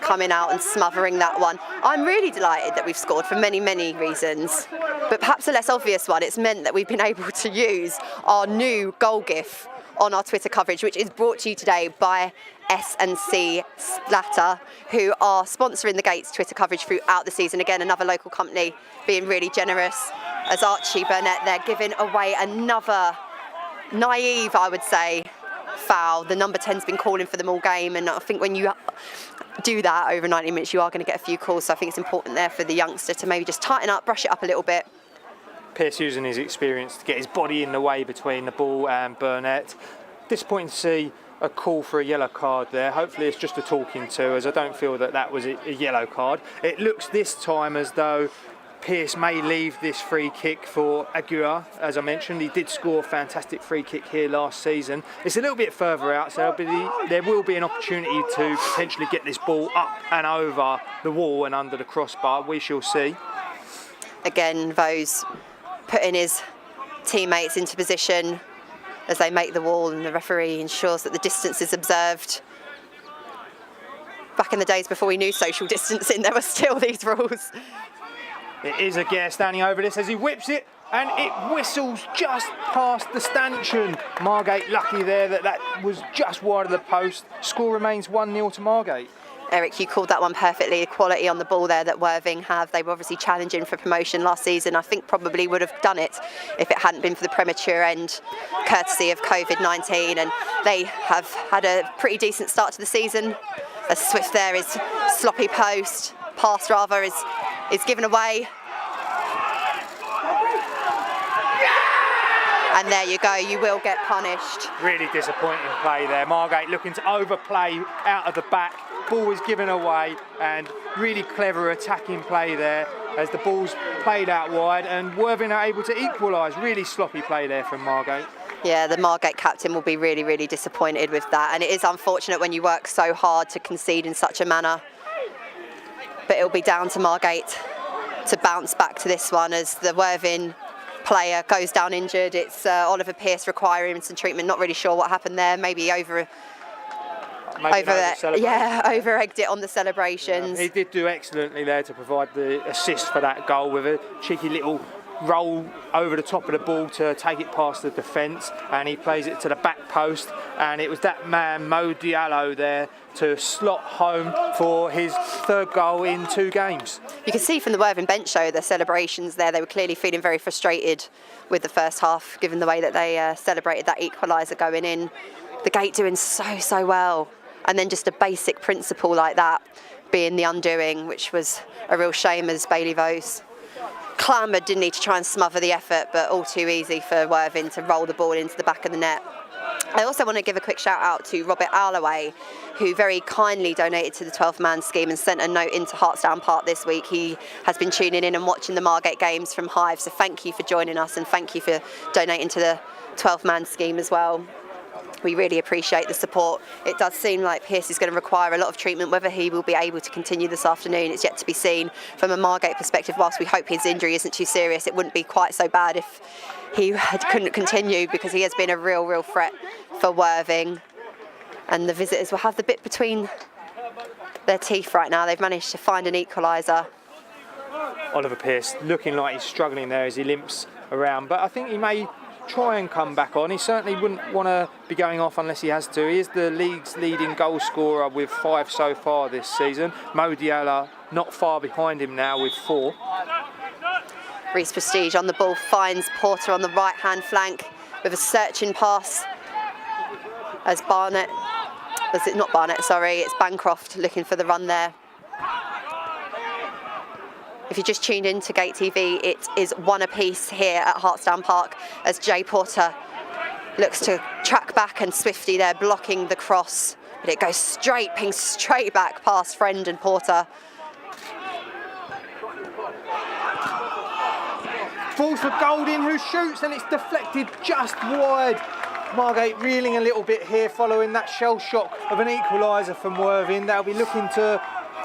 C: coming out and smothering that one. I'm really delighted that we've scored for many, many reasons. But perhaps a less obvious one, it's meant that we've been able to use our new goal gif on our Twitter coverage, which is brought to you today by S&C Splatter, who are sponsoring the Gates Twitter coverage throughout the season. Again, another local company being really generous, as Archie Burnett there giving away another naive, I would say, foul. The number 10's been calling for them all game, and I think when you do that over 90 minutes, you are going to get a few calls. So I think it's important there for the youngster to maybe just tighten up, brush it up a little bit.
A: Pearce using his experience to get his body in the way between the ball and Burnett. Disappointing to see a call for a yellow card there. Hopefully it's just a talking to, as I don't feel that that was a yellow card. It looks this time as though Pearce may leave this free kick for Aguirre. As I mentioned, he did score a fantastic free kick here last season. It's a little bit further out, so there will be an opportunity to potentially get this ball up and over the wall and under the crossbar. We shall see.
C: Again, Vose putting his teammates into position as they make the wall, and the referee ensures that the distance is observed. Back in the days before we knew social distancing, there were still these rules.
A: It is Aguirre standing over this as he whips it, and it whistles just past the stanchion. Margate lucky there that was just wide of the post. Score remains 1-0 to Margate.
C: Eric, you called that one perfectly. Quality on the ball there that Worthing have. They were obviously challenging for promotion last season. I think probably would have done it if it hadn't been for the premature end, courtesy of COVID-19. And they have had a pretty decent start to the season. As Swift there is sloppy post. Pass rather is given away. And there you go, you will get punished.
A: Really disappointing play there. Margate looking to overplay out of the back. Ball is given away, and really clever attacking play there as the ball's played out wide, and Worthing are able to equalise. Really sloppy play there from Margate.
C: Yeah, the Margate captain will be really, really disappointed with that, and it is unfortunate when you work so hard to concede in such a manner. But it'll be down to Margate to bounce back to this one as the Worthing player goes down injured. It's Oliver Pearce requiring some treatment. Not really sure what happened there. Maybe over-egged it on the celebrations.
A: He did do excellently there to provide the assist for that goal with a cheeky little roll over the top of the ball to take it past the defence, and he plays it to the back post, and it was that man Mo Diallo there to slot home for his 3rd goal in 2 games.
C: You can see from the Worthing bench show the celebrations there, they were clearly feeling very frustrated with the first half, given the way that they celebrated that equaliser going in. The Gate doing so well, and then just a basic principle like that being the undoing, which was a real shame as Bailey Vose clamoured, didn't he, to try and smother the effort, but all too easy for Worthing to roll the ball into the back of the net. I also want to give a quick shout out to Robert Alloway, who very kindly donated to the 12-man scheme and sent a note into Hartsdown Park this week. He has been tuning in and watching the Margate games from Hive, so thank you for joining us, and thank you for donating to the 12-man scheme as well. We really appreciate the support. It does seem like Pearce is going to require a lot of treatment. Whether he will be able to continue this afternoon, it's yet to be seen. From a Margate perspective, whilst we hope his injury isn't too serious, it wouldn't be quite so bad if he couldn't continue, because he has been a real threat for Worthing. And the visitors will have the bit between their teeth right now. They've managed to find an equaliser.
A: Oliver Pearce looking like he's struggling there as he limps around, but I think he may try and come back on. He certainly wouldn't want to be going off unless he has to. He is the league's leading goal scorer with 5 so far this season. Mo Diallo not far behind him now with 4.
C: Reece Prestige on the ball, finds Porter on the right-hand flank with a searching pass as it's Bancroft looking for the run there. If you just tuned in to Gate TV, it is 1 apiece here at Hartsdown Park as Jay Porter looks to track back, and Swifty there blocking the cross. But it goes pings straight back past Friend and Porter.
A: Falls for Golding, who shoots, and it's deflected just wide Margate reeling a little bit here following that shell shock of an equaliser from Worthing. They'll be looking to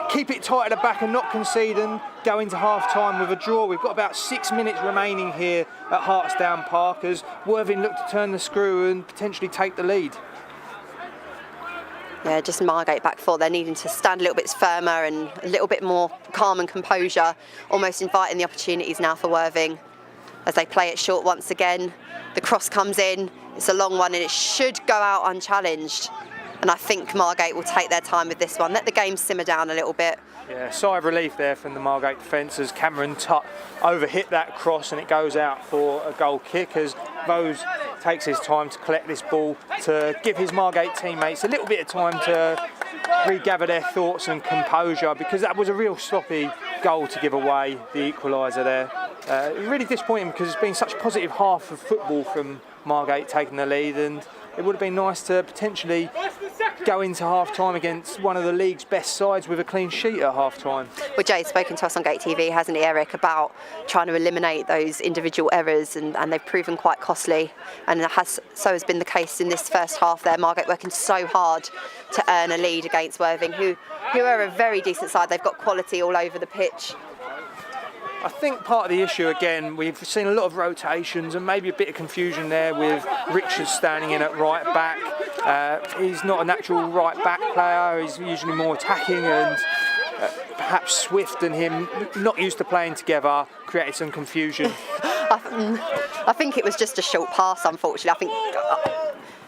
A: keep it tight at the back and not concede and go into half-time with a draw. We've got about 6 minutes remaining here at Hartsdown Park as Worthing look to turn the screw and potentially take the lead.
C: Yeah, just Margate back four. They're needing to stand a little bit firmer and a little bit more calm and composure, almost inviting the opportunities now for Worthing as they play it short once again. The cross comes in, it's a long one and it should go out unchallenged. And I think Margate will take their time with this one, let the game simmer down a little bit.
A: Yeah, sigh of relief there from the Margate defence as Cameron Tutt overhit that cross and it goes out for a goal kick as Vose takes his time to collect this ball to give his Margate teammates a little bit of time to regather their thoughts and composure, because that was a real sloppy goal to give away, the equaliser there. Really disappointing because it's been such a positive half of football from Margate taking the lead, and it would have been nice to potentially go into half-time against one of the league's best sides with a clean sheet at half-time.
C: Well, Jay's spoken to us on Gate TV, hasn't he, Eric, about trying to eliminate those individual errors, and they've proven quite costly. And so has been the case in this first half there. Margate working so hard to earn a lead against Worthing, who are a very decent side. They've got quality all over the pitch.
A: I think part of the issue, again, we've seen a lot of rotations and maybe a bit of confusion there with Richards standing in at right back. He's not a natural right back player, he's usually more attacking, and perhaps Swift and him, not used to playing together, created some confusion.
C: I think it was just a short pass, unfortunately. I think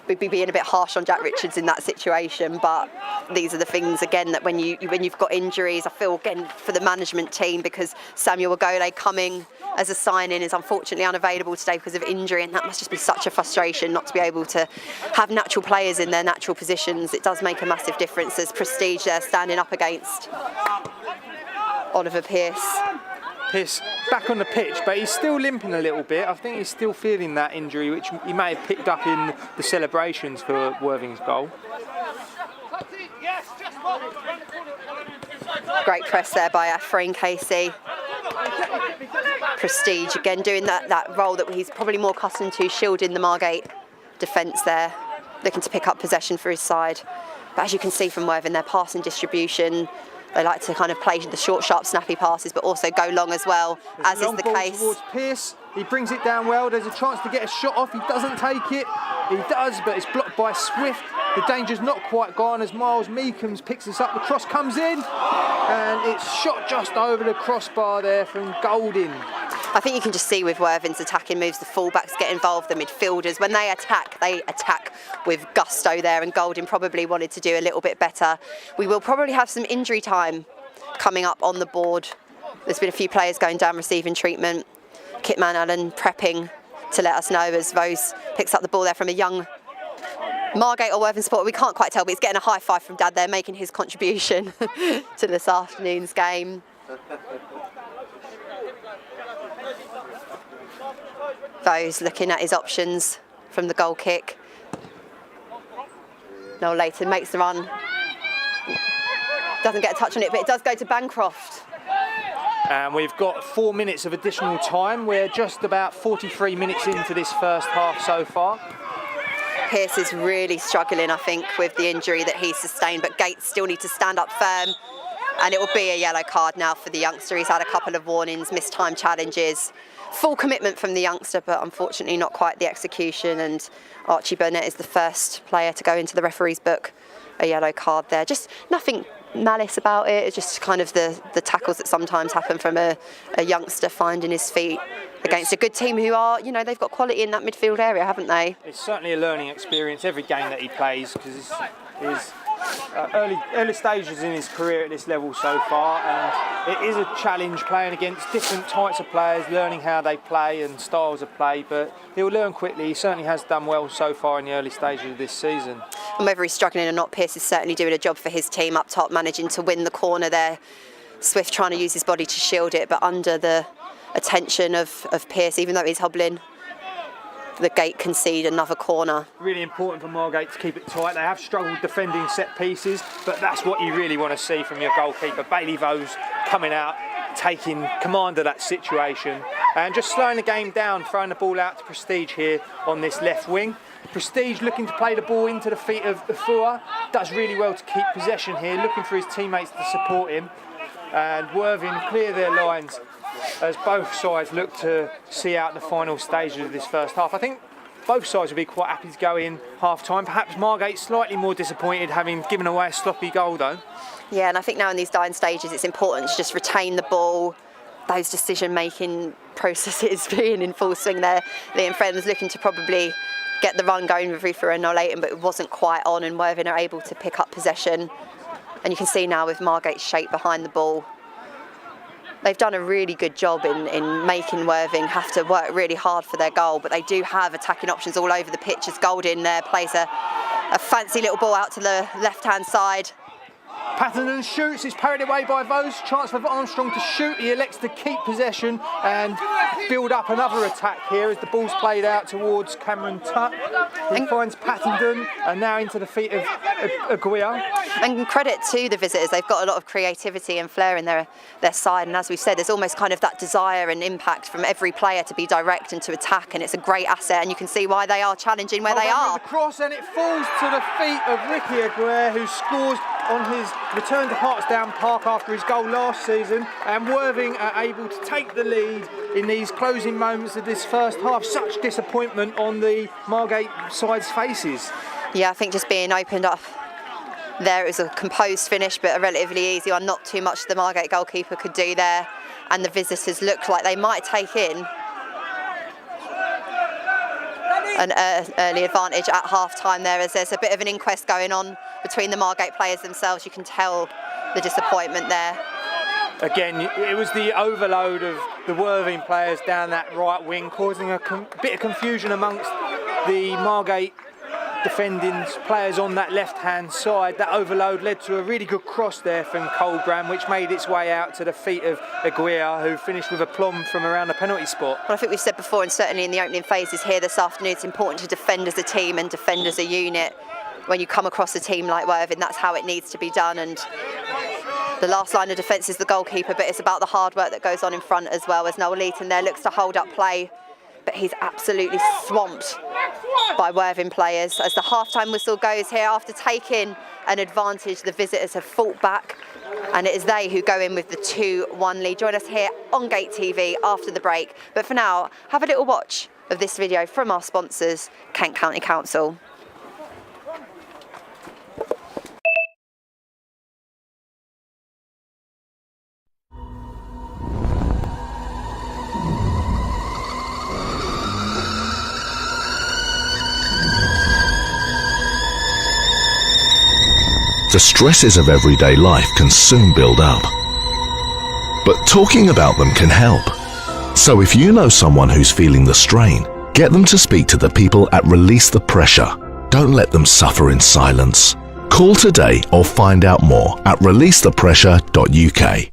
C: we'd be being a bit harsh on Jack Richards in that situation, but these are the things, again, that when you've got injuries, I feel, again, for the management team, because Samuel Agole coming as a sign-in is unfortunately unavailable today because of injury, and that must just be such a frustration not to be able to have natural players in their natural positions. It does make a massive difference. There's Prestige there standing up against Oliver Pearce.
A: Pearce back on the pitch, but he's still limping a little bit. I think he's still feeling that injury, which he may have picked up in the celebrations for Worthing's goal.
C: Great press there by Afreen Casey. Prestige again doing that role that he's probably more accustomed to, shielding the Margate defence there, looking to pick up possession for his side. But as you can see from Worthing, their passing distribution, they like to kind of play the short, sharp, snappy passes, but also go long as well, as is the case.
A: Towards Pearce, he brings it down well. There's a chance to get a shot off. He doesn't take it. He does, but it's blocked by Swift. The danger's not quite gone as Miles Meekums picks this up. The cross comes in, and it's shot just over the crossbar there from Golding.
C: I think you can just see with Worthing's attacking moves, the fullbacks get involved, the midfielders. When they attack with gusto there, and Golding probably wanted to do a little bit better. We will probably have some injury time coming up on the board. There's been a few players going down receiving treatment. Kitman Allen prepping to let us know as Vose picks up the ball there from a young Margate or Worthing supporter. We can't quite tell, but he's getting a high five from Dad there, making his contribution to this afternoon's game. Vose looking at his options from the goal kick. Noel Leighton makes the run. Doesn't get a touch on it, but it does go to Bancroft.
A: And we've got 4 minutes of additional time. We're just about 43 minutes into this first half so far.
C: Pearce is really struggling, I think, with the injury that he sustained, but Gates still need to stand up firm. And it will be a yellow card now for the youngster. He's had a couple of warnings, missed time challenges. Full commitment from the youngster, but unfortunately not quite the execution. And Archie Burnett is the first player to go into the referee's book. A yellow card there. Just nothing malice about it. It's just kind of the tackles that sometimes happen from a youngster finding his feet against a good team who are, you know, they've got quality in that midfield area, haven't they?
A: It's certainly a learning experience every game that he plays, because he's early stages in his career at this level so far, and it is a challenge playing against different types of players, learning how they play and styles of play, but he'll learn quickly. He certainly has done well so far in the early stages of this season.
C: And whether he's struggling or not, Pearce is certainly doing a job for his team up top, managing to win the corner there. Swift trying to use his body to shield it, but under the attention of Pearce, even though he's hobbling. The Gate concede another corner.
A: Really important for Margate to keep it tight. They have struggled defending set pieces, but that's what you really want to see from your goalkeeper. Bailey Vose coming out, taking command of that situation and just slowing the game down, throwing the ball out to Prestige here on this left wing. Prestige looking to play the ball into the feet of Afua. Does really well to keep possession here, looking for his teammates to support him. And Worthing clear their lines as both sides look to see out the final stages of this first half. I think both sides will be quite happy to go in half-time. Perhaps Margate slightly more disappointed, having given away a sloppy goal though.
C: Yeah, and I think now in these dying stages it's important to just retain the ball, those decision-making processes being in full swing there. Liam Friends looking to probably get the run going with Rufa and Nolayton, but it wasn't quite on, and Worthing are able to pick up possession. And you can see now with Margate's shape behind the ball, they've done a really good job in making Worthing have to work really hard for their goal, but they do have attacking options all over the pitch as Goldin there plays a fancy little ball out to the left-hand side.
A: Patterson shoots, it's parried away by Vose. Chance for Armstrong to shoot. He elects to keep possession and build up another attack here as the ball's played out towards Cameron Tutt, who finds Patterson and now into the feet of Aguirre.
C: And credit to the visitors, they've got a lot of creativity and flair in their side, and as we've said, there's almost kind of that desire and impact from every player to be direct and to attack, and it's a great asset, and you can see why they are challenging where they are.
A: The cross, and it falls to the feet of Ricky Aguirre, who scores on his return to Hartsdown Park after his goal last season, and Worthing are able to take the lead in these closing moments of this first half. Such disappointment on the Margate side's faces.
C: Yeah, I think just being opened up there, it was a composed finish, but a relatively easy one. Not too much the Margate goalkeeper could do there, and the visitors looked like they might take in an early advantage at half-time there, as there's a bit of an inquest going on between the Margate players themselves. You can tell the disappointment there.
A: Again, it was the overload of the Worthing players down that right wing, causing a bit of confusion amongst the Margate defending players on that left-hand side. That overload led to a really good cross there from Colbrand, which made its way out to the feet of Aguirre, who finished with aplomb from around the penalty spot.
C: Well, I think we've said before, and certainly in the opening phases here this afternoon, it's important to defend as a team and defend as a unit. When you come across a team like Worthing, that's how it needs to be done, and the last line of defence is the goalkeeper, but it's about the hard work that goes on in front as well, as Noel Leaton there looks to hold up play, but he's absolutely swamped by Worthing players. As the half-time whistle goes here, after taking an advantage, the visitors have fought back, and it is they who go in with the 2-1 lead. Join us here on Gate TV after the break, but for now, have a little watch of this video from our sponsors, Kent County Council.
D: The stresses of everyday life can soon build up. But talking about them can help. So if you know someone who's feeling the strain, get them to speak to the people at Release the Pressure. Don't let them suffer in silence. Call today or find out more at releasethepressure.uk.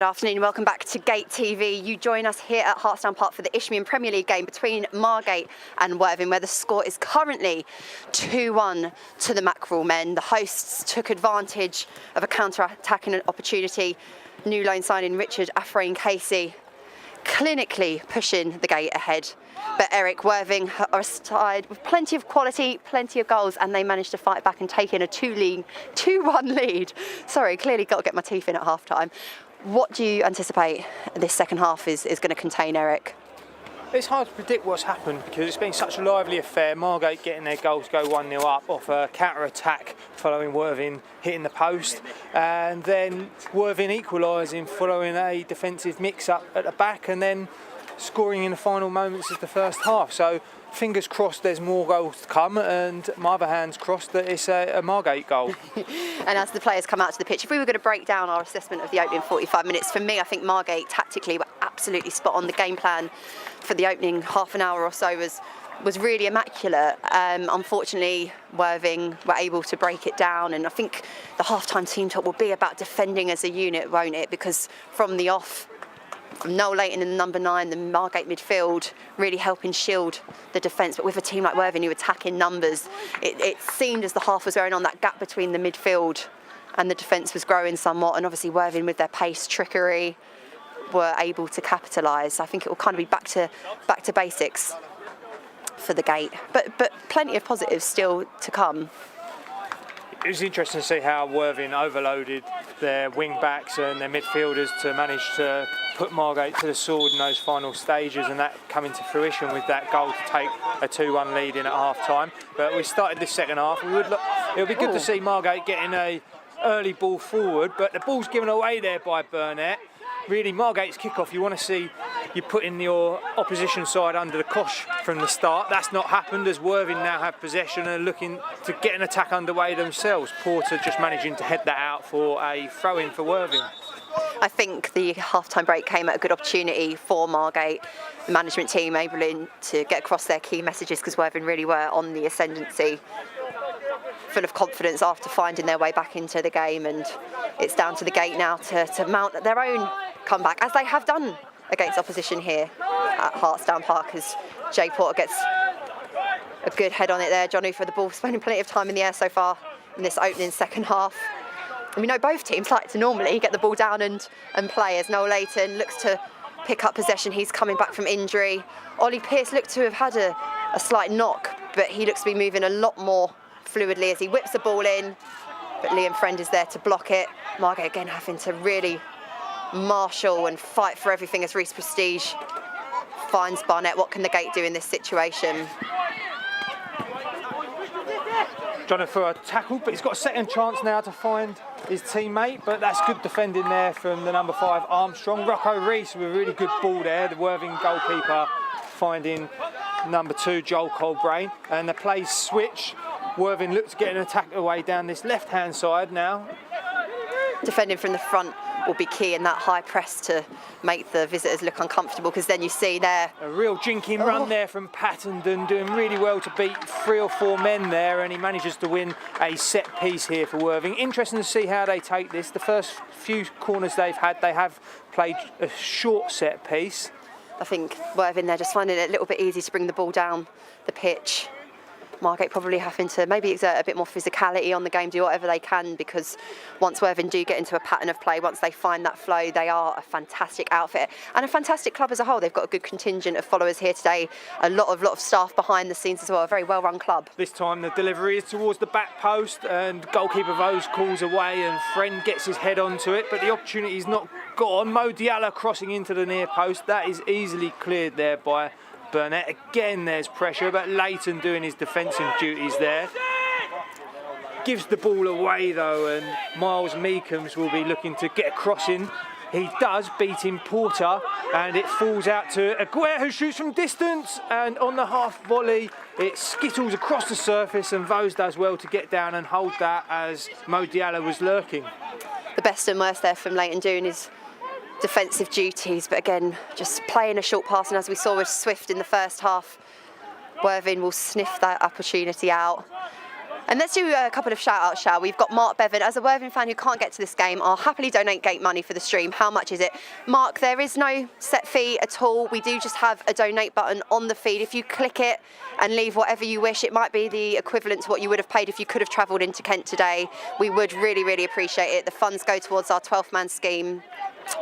C: Good afternoon, welcome back to Gate TV. You join us here at Hartstown Park for the Isthmian Premier League game between Margate and Worthing, where the score is currently 2-1 to the Mackerel men. The hosts took advantage of a counter-attacking opportunity. New loan signing Richard Afrain-Casey clinically pushing the Gate ahead. But Eric, Worthing are a side with plenty of quality, plenty of goals, and they managed to fight back and take in a 2-1 lead. Sorry, clearly got to get my teeth in at half-time. What do you anticipate this second half is going to contain, Eric?
A: It's hard to predict what's happened because it's been such a lively affair. Margate getting their goals go 1-0 up off a counter-attack following Worthing hitting the post, and then Worthing equalising following a defensive mix-up at the back and then scoring in the final moments of the first half. So fingers crossed there's more goals to come, and my other hand's crossed that it's a Margate goal.
C: And as the players come out to the pitch, if we were going to break down our assessment of the opening 45 minutes, for me I think Margate tactically were absolutely spot on. The game plan for the opening half an hour or so was really immaculate. Unfortunately, Worthing were able to break it down, and I think the half-time team talk will be about defending as a unit, won't it? Because from the off, from Noel Leighton in the number 9, the Margate midfield really helping shield the defence. But with a team like Worthing who attack in numbers, it seemed as the half was going on, that gap between the midfield and the defence was growing somewhat. And obviously Worthing, with their pace, trickery, were able to capitalise. I think it will kind of be back to basics for the Gate. But plenty of positives still to come.
A: It was interesting to see how Worthing overloaded their wing-backs and their midfielders to manage to put Margate to the sword in those final stages, and that coming to fruition with that goal to take a 2-1 lead in at half-time. But we started this second half. It would be good to see Margate getting a early ball forward, but the ball's given away there by Burnett. Really, Margate's kick-off, you want to see you putting your opposition side under the cosh from the start. That's not happened, as Worthing now have possession and looking to get an attack underway themselves. Porter just managing to head that out for a throw-in for Worthing.
C: I think the half-time break came at a good opportunity for Margate, the management team able to get across their key messages, because Worthing really were on the ascendancy, full of confidence after finding their way back into the game, and it's down to the Gate now to mount their own comeback, as they have done against opposition here at Hartstown Park, as Jay Porter gets a good head on it there. Johnny for the ball, spending plenty of time in the air so far in this opening second half. And we know both teams like to normally get the ball down and play, as Noel Leighton looks to pick up possession. He's coming back from injury. Ollie Pearce looked to have had a slight knock, but he looks to be moving a lot more fluidly as he whips the ball in, but Liam Friend is there to block it. Margate again having to really marshal and fight for everything as Reece Prestige finds Barnett. What can the Gate do in this situation?
A: Jonathan for a tackle, but he's got a second chance now to find his teammate, but that's good defending there from the number 5 Armstrong. Rocco Reese with a really good ball there, the Worthing goalkeeper finding number 2 Joel Colbrain, and the play switch. Worthing looks to get an attack away down this left-hand side now.
C: Defending from the front will be key in that high press to make the visitors look uncomfortable, because then you see there
A: a real jinking run there from Pattenden, doing really well to beat 3 or 4 men there, and he manages to win a set piece here for Worthing. Interesting to see how they take this. The first few corners they have played a short set piece.
C: I think Worthing, they're just finding it a little bit easy to bring the ball down the pitch. Margate probably having to maybe exert a bit more physicality on the game, do whatever they can, because once Worthing do get into a pattern of play, once they find that flow, they are a fantastic outfit and a fantastic club as a whole. They've got a good contingent of followers here today, a lot of staff behind the scenes as well, a very well-run club.
A: This time the delivery is towards the back post, and goalkeeper Vose calls away, and Friend gets his head onto it, but the opportunity is not gone. Mo Diallo crossing into the near post, that is easily cleared there by Burnett. Again there's pressure, but Leighton doing his defensive duties there. Gives the ball away though, and Miles Meekums will be looking to get a crossing. He does, beating Porter, and it falls out to Aguirre, who shoots from distance, and on the half volley it skittles across the surface, and Vose does well to get down and hold that as Mo Diallo was lurking.
C: The best and worst there from Leighton doing his defensive duties, but again just playing a short pass, and as we saw with Swift in the first half, Worthing will sniff that opportunity out. And let's do a couple of shout-outs, shall we? We've got Mark Bevan. As a Worthing fan who can't get to this game, I'll happily donate gate money for the stream. How much is it? Mark, there is no set fee at all. We do just have a donate button on the feed. If you click it and leave whatever you wish, it might be the equivalent to what you would have paid if you could have travelled into Kent today. We would really, really appreciate it. The funds go towards our 12-man scheme,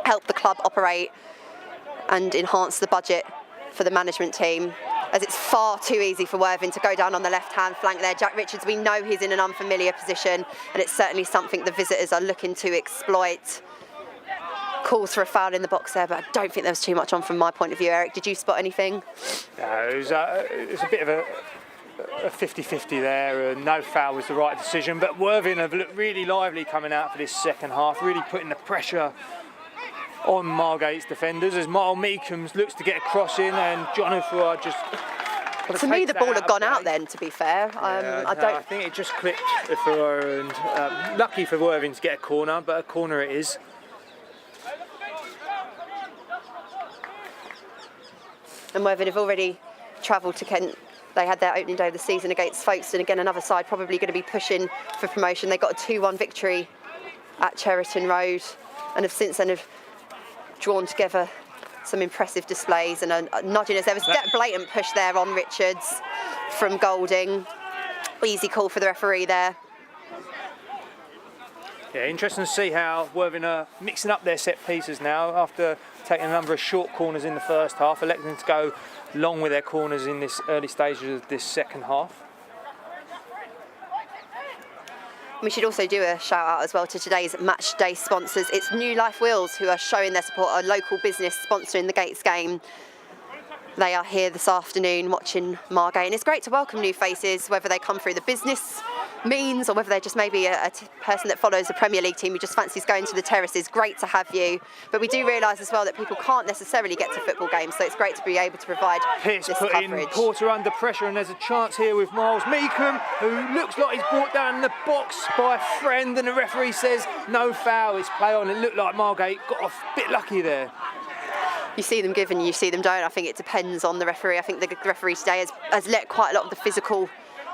C: help the club operate and enhance the budget for the management team, as it's far too easy for Worthing to go down on the left-hand flank there. Jack Richards, we know he's in an unfamiliar position, and it's certainly something the visitors are looking to exploit. Calls for a foul in the box there, but I don't think there was too much on from my point of view. Eric, did you spot anything?
A: No, it was a bit of a 50-50 there. No foul was the right decision, but Worthing have looked really lively coming out for this second half, really putting the pressure on Margate's defenders as Miles Meekums looks to get a cross in, and John O'Fleur just...
C: To me, the ball had gone out then, to be fair.
A: I think it just clipped O'Fleur, and lucky for Worthing to get a corner, but a corner it is.
C: And Worthing have already travelled to Kent. They had their opening day of the season against Folkestone. Again, another side probably going to be pushing for promotion. They got a 2-1 victory at Cheriton Road, and have since then drawn together some impressive displays and a noddiness. There was a blatant push there on Richards from Golding. Easy call for the referee there.
A: Yeah, interesting to see how Worthing are mixing up their set pieces now after taking a number of short corners in the first half, electing to go long with their corners in this early stages of this second half.
C: We should also do a shout out as well to today's match day sponsors. It's New Life Wheels who are showing their support, a local business sponsoring the Gates game. They are here this afternoon watching Margate, and it's great to welcome new faces, whether they come through the business means or whether they're just maybe a person that follows the Premier League team who just fancies going to the terraces. Great to have you, but we do realise as well that people can't necessarily get to football games, so it's great to be able to provide
A: Pierce
C: this
A: put
C: coverage.
A: In Porter under pressure, and there's a chance here with Miles Meekum, who looks like he's brought down in the box by a friend, and the referee says no foul, it's play on. It looked like Margate got off a bit lucky there.
C: You see them give and you see them don't. I think it depends on the referee. I think the referee today has let quite a lot of the physical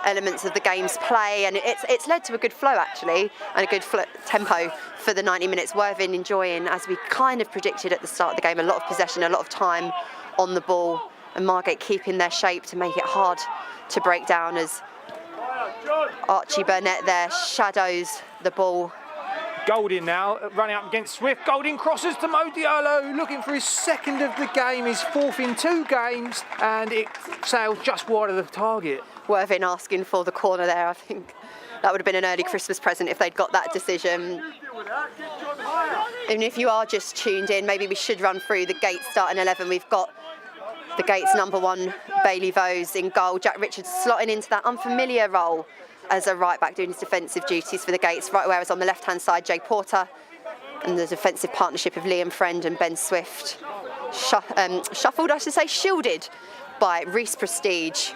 C: elements of the game's play, and it's led to a good flow actually, and a good tempo for the 90 minutes. Worthing enjoying, as we kind of predicted at the start of the game, a lot of possession, a lot of time on the ball, and Margate keeping their shape to make it hard to break down as Archie Burnett there shadows the ball.
A: Golding now running up against Swift. Golding crosses to Mo Diallo, looking for his second of the game, his fourth in 2 games, and it sailed just wide of the target.
C: Worthing asking for the corner there. I think that would have been an early Christmas present if they'd got that decision. Even if you are just tuned in, maybe we should run through the Gates starting 11. We've got the Gates number 1, Bailey Vose in goal. Jack Richards slotting into that unfamiliar role as a right back doing his defensive duties for the Gates, right, whereas on the left hand side Jay Porter, and the defensive partnership of Liam Friend and Ben Swift shuffled, I should say, shielded by Reece Prestige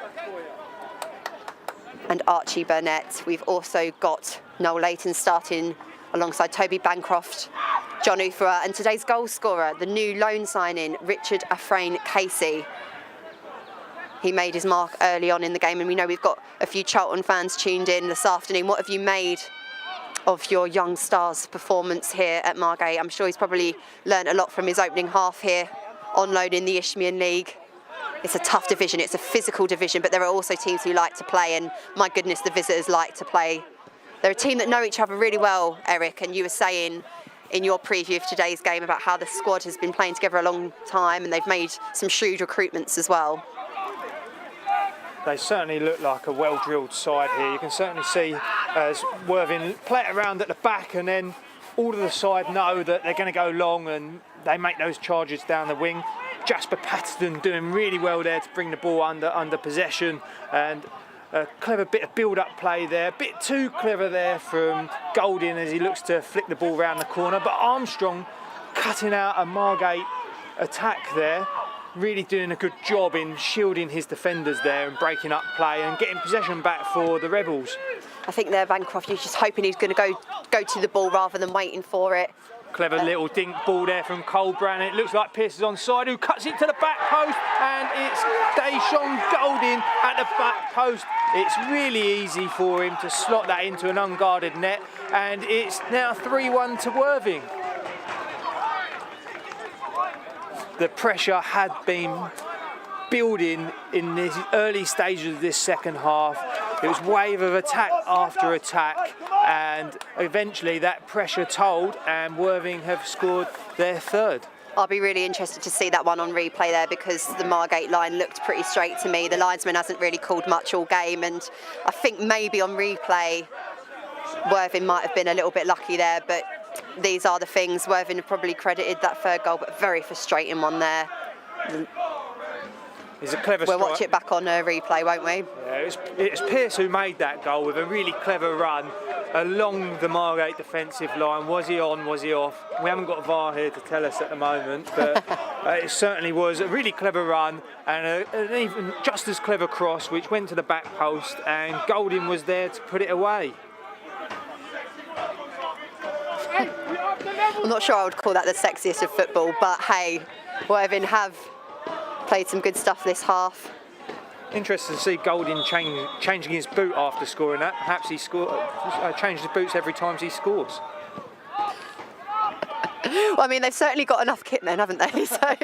C: and Archie Burnett. We've also got Noel Layton starting alongside Toby Bancroft, John Ufera, and today's goal scorer, the new loan signing, Richard Afrain Casey. He made his mark early on in the game, and we know we've got a few Charlton fans tuned in this afternoon. What have you made of your young star's performance here at Margate? I'm sure he's probably learnt a lot from his opening half here on loan in the Isthmian League. It's a tough division, it's a physical division, but there are also teams who like to play, and my goodness, the visitors like to play. They're a team that know each other really well, Eric, and you were saying in your preview of today's game about how the squad has been playing together a long time, and they've made some shrewd recruitments as well.
A: They certainly look like a well-drilled side here. You can certainly see as Worthing play it around at the back, and then all of the side know that they're going to go long, and they make those charges down the wing. Jasper Patterson doing really well there to bring the ball under possession, and a clever bit of build-up play there. A bit too clever there from Golding as he looks to flick the ball round the corner, but Armstrong cutting out a Margate attack there, really doing a good job in shielding his defenders there and breaking up play and getting possession back for the Rebels.
C: I think there Bancroft, you're just hoping he's going to go to the ball rather than waiting for it.
A: Clever little dink ball there from Colbrand. It looks like Pearce is onside, who cuts it to the back post, and it's Deshaun Golding at the back post. It's really easy for him to slot that into an unguarded net, and it's now 3-1 to Worthing. The pressure had been building in the early stages of this second half. It was wave of attack after attack, and eventually that pressure told, and Worthing have scored their third.
C: I'll be really interested to see that one on replay there, because the Margate line looked pretty straight to me. The linesman hasn't really called much all game, and I think maybe on replay Worthing might have been a little bit lucky there, but these are the things. Worthing have probably credited that third goal, but very frustrating one there.
A: It's a clever
C: We'll
A: strike.
C: watch it back on replay, won't we?
A: Yeah, it was Pearce who made that goal with a really clever run along the Margate defensive line. Was he on, was he off? We haven't got VAR here to tell us at the moment, but it certainly was a really clever run, and an even just as clever cross which went to the back post, and Golding was there to put it away.
C: I'm not sure I would call that the sexiest of football, but hey, Worthing have played some good stuff this half.
A: Interesting to see Golding changing his boot after scoring that. Perhaps he changes his boots every time he scores.
C: Well, I mean, they've certainly got enough kit then, haven't they? So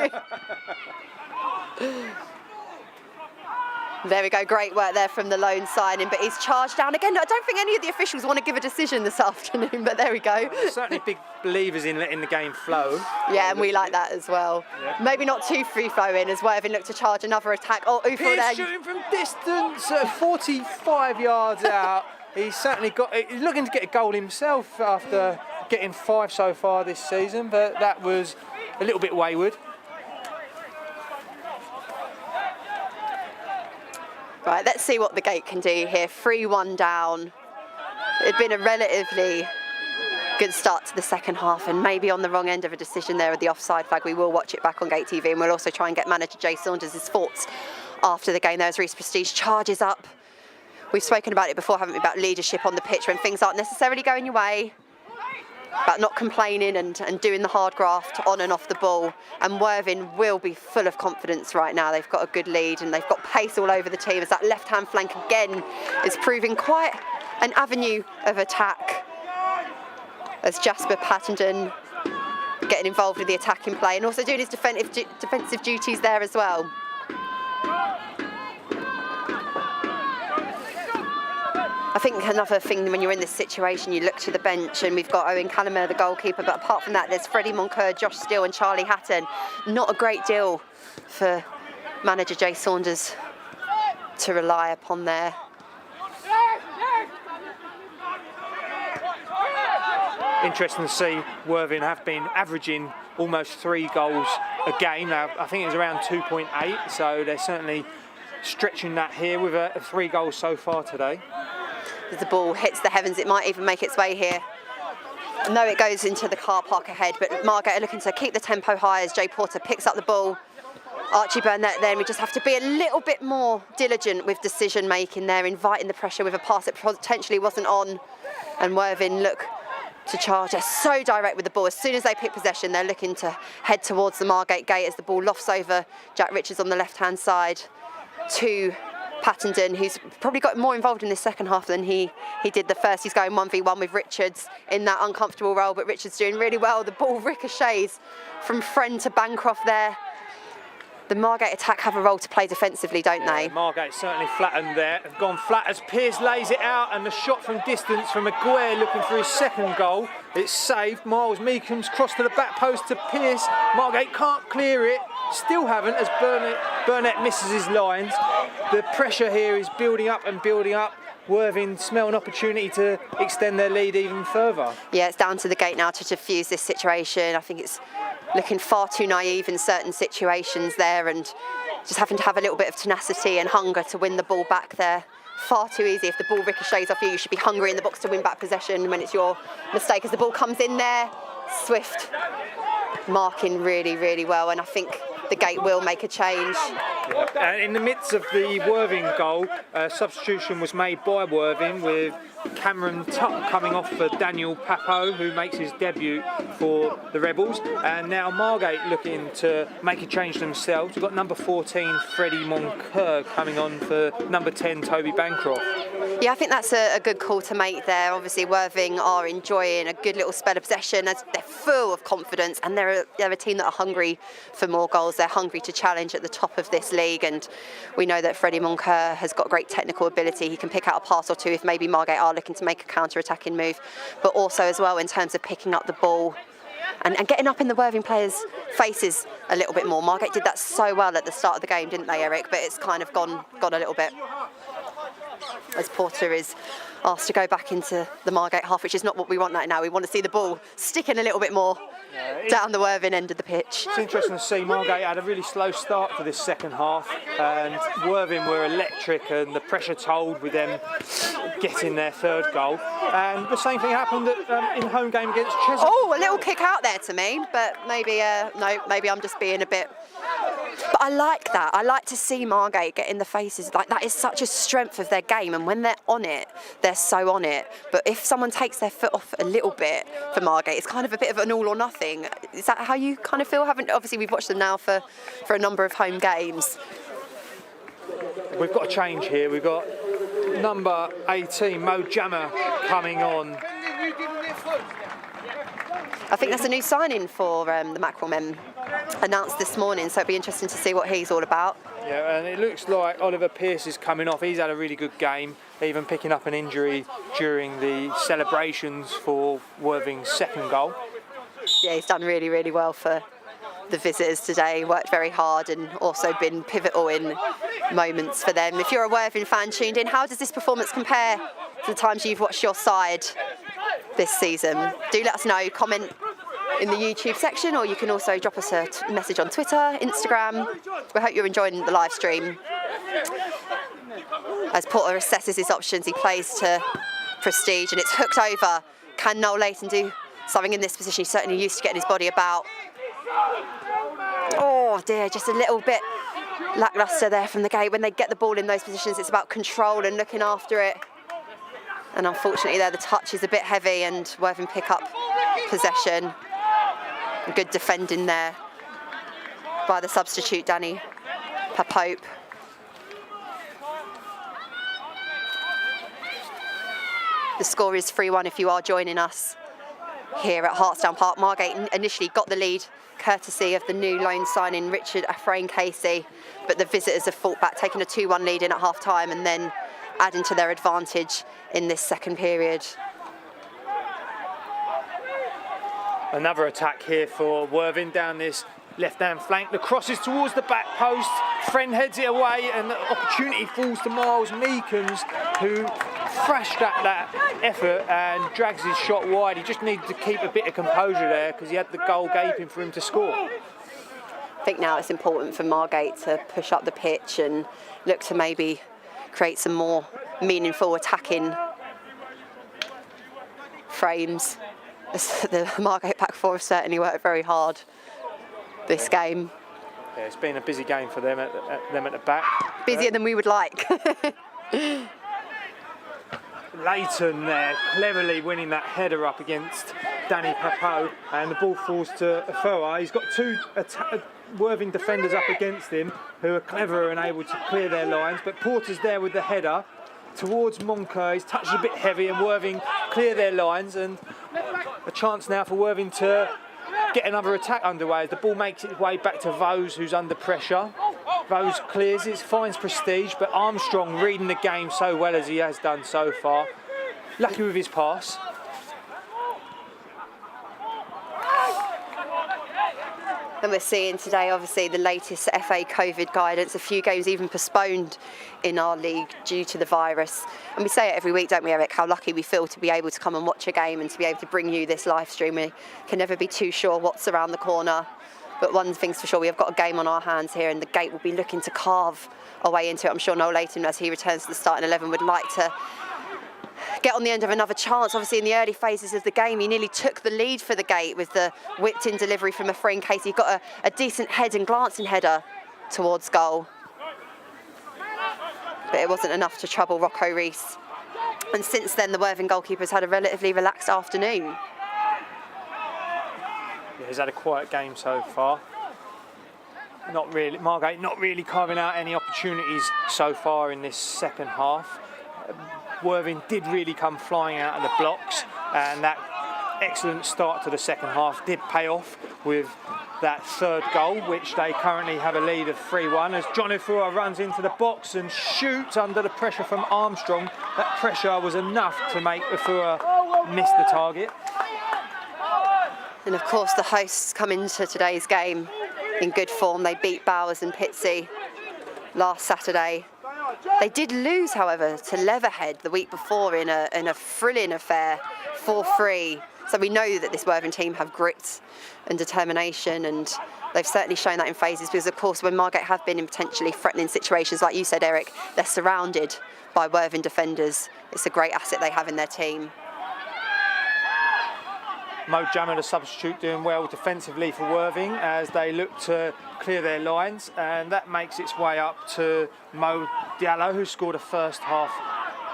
C: there we go, great work there from the lone signing, but he's charged down again. I don't think any of the officials want to give a decision this afternoon, but there we go.
A: They're certainly big believers in letting the game flow.
C: Yeah, and we like that as well.
A: Yeah.
C: Maybe not too free-flowing as Worthing look to charge another attack. Oh, Ufel
A: Pearce
C: there.
A: shooting from distance, 45 yards out. He's certainly he's looking to get a goal himself after getting 5 so far this season, but that was a little bit wayward.
C: Right, let's see what the Gate can do here. 3-1 down. It'd been a relatively good start to the second half, and maybe on the wrong end of a decision there with the offside flag. We will watch it back on Gate TV, and we'll also try and get manager Jay Saunders' thoughts after the game. There's Reece Prestige charges up. We've spoken about it before, haven't we, about leadership on the pitch when things aren't necessarily going your way, about not complaining and doing the hard graft on and off the ball. And Worthing will be full of confidence right now. They've got a good lead and they've got pace all over the team, as that left-hand flank again is proving quite an avenue of attack, as Jasper Pattenden getting involved with the attacking play and also doing his defensive duties there as well. I think another thing when you're in this situation, you look to the bench, and we've got Owen Callummer, the goalkeeper, but apart from that, there's Freddie Moncur, Josh Steele and Charlie Hatton. Not a great deal for manager Jay Saunders to rely upon there.
A: Interesting to see Worthing have been averaging almost 3 goals a game. Now, I think it's around 2.8, so they're certainly stretching that here with 3 goals so far today.
C: As the ball hits the heavens, it might even make its way here. No, it goes into the car park ahead, but Margate are looking to keep the tempo high as Jay Porter picks up the ball. Archie Burnett then, we just have to be a little bit more diligent with decision making there, inviting the pressure with a pass that potentially wasn't on. And Worthing look to charge. They're so direct with the ball. As soon as they pick possession, they're looking to head towards the Margate gate as the ball lofts over Jack Richards on the left-hand side to Pattenden, who's probably got more involved in this second half than he did the first. He's going 1v1 with Richards in that uncomfortable role, but Richards doing really well. The ball ricochets from Friend to Bancroft there. The Margate attack have a role to play defensively, don't they?
A: Margate certainly flattened there. Have gone flat as Pearce lays it out, and the shot from distance from Maguire looking for his second goal. It's saved. Miles Meekham's cross to the back post to Pearce. Margate can't clear it. Still haven't, as Burnett misses his lines. The pressure here is building up and building up. Worthing smell an opportunity to extend their lead even further.
C: Yeah, it's down to the Gate now to defuse this situation. I think it's looking far too naive in certain situations there, and just having to have a little bit of tenacity and hunger to win the ball back there. Far too easy. If the ball ricochets off you, you should be hungry in the box to win back possession when it's your mistake. As the ball comes in there, Swift marking really, really well, and I think the Gate will make a change.
A: And in the midst of the Worthing goal, a substitution was made by Worthing with Cameron Tutt coming off for Daniel Papo, who makes his debut for the Rebels. And now Margate looking to make a change themselves. We've got number 14, Freddie Moncur, coming on for number 10, Toby Bancroft.
C: Yeah, I think that's a good call to make there. Obviously, Worthing are enjoying a good little spell of possession as they're full of confidence, and they're a team that are hungry for more goals. They're hungry to challenge at the top of this league, and we know that Freddie Moncur has got great technical ability. He can pick out a pass or two if maybe Margate are looking to make a counter-attacking move, but also as well in terms of picking up the ball and getting up in the Worthing players' faces a little bit more. Margate did that so well at the start of the game, didn't they, Eric? But it's kind of gone a little bit, as Porter is asked to go back into the Margate half, which is not what we want right now. We want to see the ball sticking a little bit more down the Worthing end of the pitch.
A: It's interesting to see Margate had a really slow start to this second half, and Worthing were electric, and the pressure told with them getting their third goal. And the same thing happened in the home game against Cheshunt.
C: Oh, a little kick out there to me, but maybe no, maybe I'm just being a bit. But I like that. I like to see Margate get in the faces. Like, that is such a strength of their game, and when they're on it, they're so on it. But if someone takes their foot off a little bit for Margate, it's kind of a bit of an all or nothing. Is that how you kind of feel? Obviously, we've watched them now for a number of home games.
A: We've got a change here. We've got number 18, Mo Jammer, coming on.
C: I think that's a new signing for the Mackerel men, announced this morning, so it'd be interesting to see what he's all about.
A: Yeah, and it looks like Oliver Pearce is coming off. He's had a really good game, even picking up an injury during the celebrations for Worthing's second goal.
C: Yeah, he's done really, really well for the visitors today. Worked very hard and also been pivotal in moments for them. If you're a Worthing fan tuned in, how does this performance compare to the times you've watched your side this season? Do let us know. Comment in the YouTube section, or you can also drop us a message on Twitter, Instagram. We hope you're enjoying the live stream. As Porter assesses his options, he plays to Prestige, and it's hooked over. Can Noel Layton do something in this position? He's certainly used to getting his body about. Oh dear, just a little bit lacklustre there from the Gate. When they get the ball in those positions, it's about control and looking after it. And unfortunately there, the touch is a bit heavy, and Worthing pick up possession. Good defending there by the substitute, Danny Papope. The score is 3-1 if you are joining us here at Hartsdown Park. Margate initially got the lead courtesy of the new loan signing Richard Afrain-Casey, but the visitors have fought back, taking a 2-1 lead in at half-time and then adding to their advantage in this second period.
A: Another attack here for Worthing down this left-hand flank. The cross is towards the back post. Friend heads it away, and the opportunity falls to Miles Meekins, who thrashed at that effort and drags his shot wide. He just needed to keep a bit of composure there because he had the goal gaping for him to score.
C: I think now it's important for Margate to push up the pitch and look to maybe create some more meaningful attacking frames. The Margate back four have certainly worked very hard this game.
A: Yeah, it's been a busy game for them at the back.
C: Busier than we would like.
A: Layton there, cleverly winning that header up against Danny Papo, and the ball falls to Afoa. He's got two Worthing defenders up against him who are clever and able to clear their lines, but Porter's there with the header towards Moncur. He's touched a bit heavy, and Worthing clear their lines, and a chance now for Worthing to get another attack underway as the ball makes its way back to Vose, who's under pressure. Vose clears it, finds Prestige, but Armstrong reading the game so well as he has done so far. Lucky with his pass.
C: And we're seeing today, obviously, the latest FA COVID guidance, a few games even postponed in our league due to the virus. And we say it every week, don't we, Eric, how lucky we feel to be able to come and watch a game and to be able to bring you this live stream. We can never be too sure what's around the corner. But one thing's for sure, we have got a game on our hands here, and the Gate will be looking to carve a way into it. I'm sure Noel Layton, as he returns to the starting 11, would like to get on the end of another chance. Obviously, in the early phases of the game, he nearly took the lead for the Gate with the whipped-in delivery from Efrain Casey. He got a decent head and glancing header towards goal. But it wasn't enough to trouble Rocco Rees. And since then, the Worthing goalkeeper's had a relatively relaxed afternoon.
A: Yeah, he's had a quiet game so far. Not really, Margate not really carving out any opportunities so far in this second half. Worthing did really come flying out of the blocks, and that excellent start to the second half did pay off with that third goal, which they currently have a lead of 3-1 as John Ufua runs into the box and shoots under the pressure from Armstrong. That pressure was enough to make Ufua miss the target.
C: And of course, the hosts come into today's game in good form. They beat Bowers and Pitsea last Saturday. They did lose, however, to Leatherhead the week before in a thrilling affair, 4-3. So we know that this Worthing team have grit and determination, and they've certainly shown that in phases because, of course, when Margate have been in potentially threatening situations, like you said, Eric, they're surrounded by Worthing defenders. It's a great asset they have in their team.
A: Mo Jammer, the substitute, doing well defensively for Worthing as they look to clear their lines, and that makes its way up to Mo Diallo, who scored a first half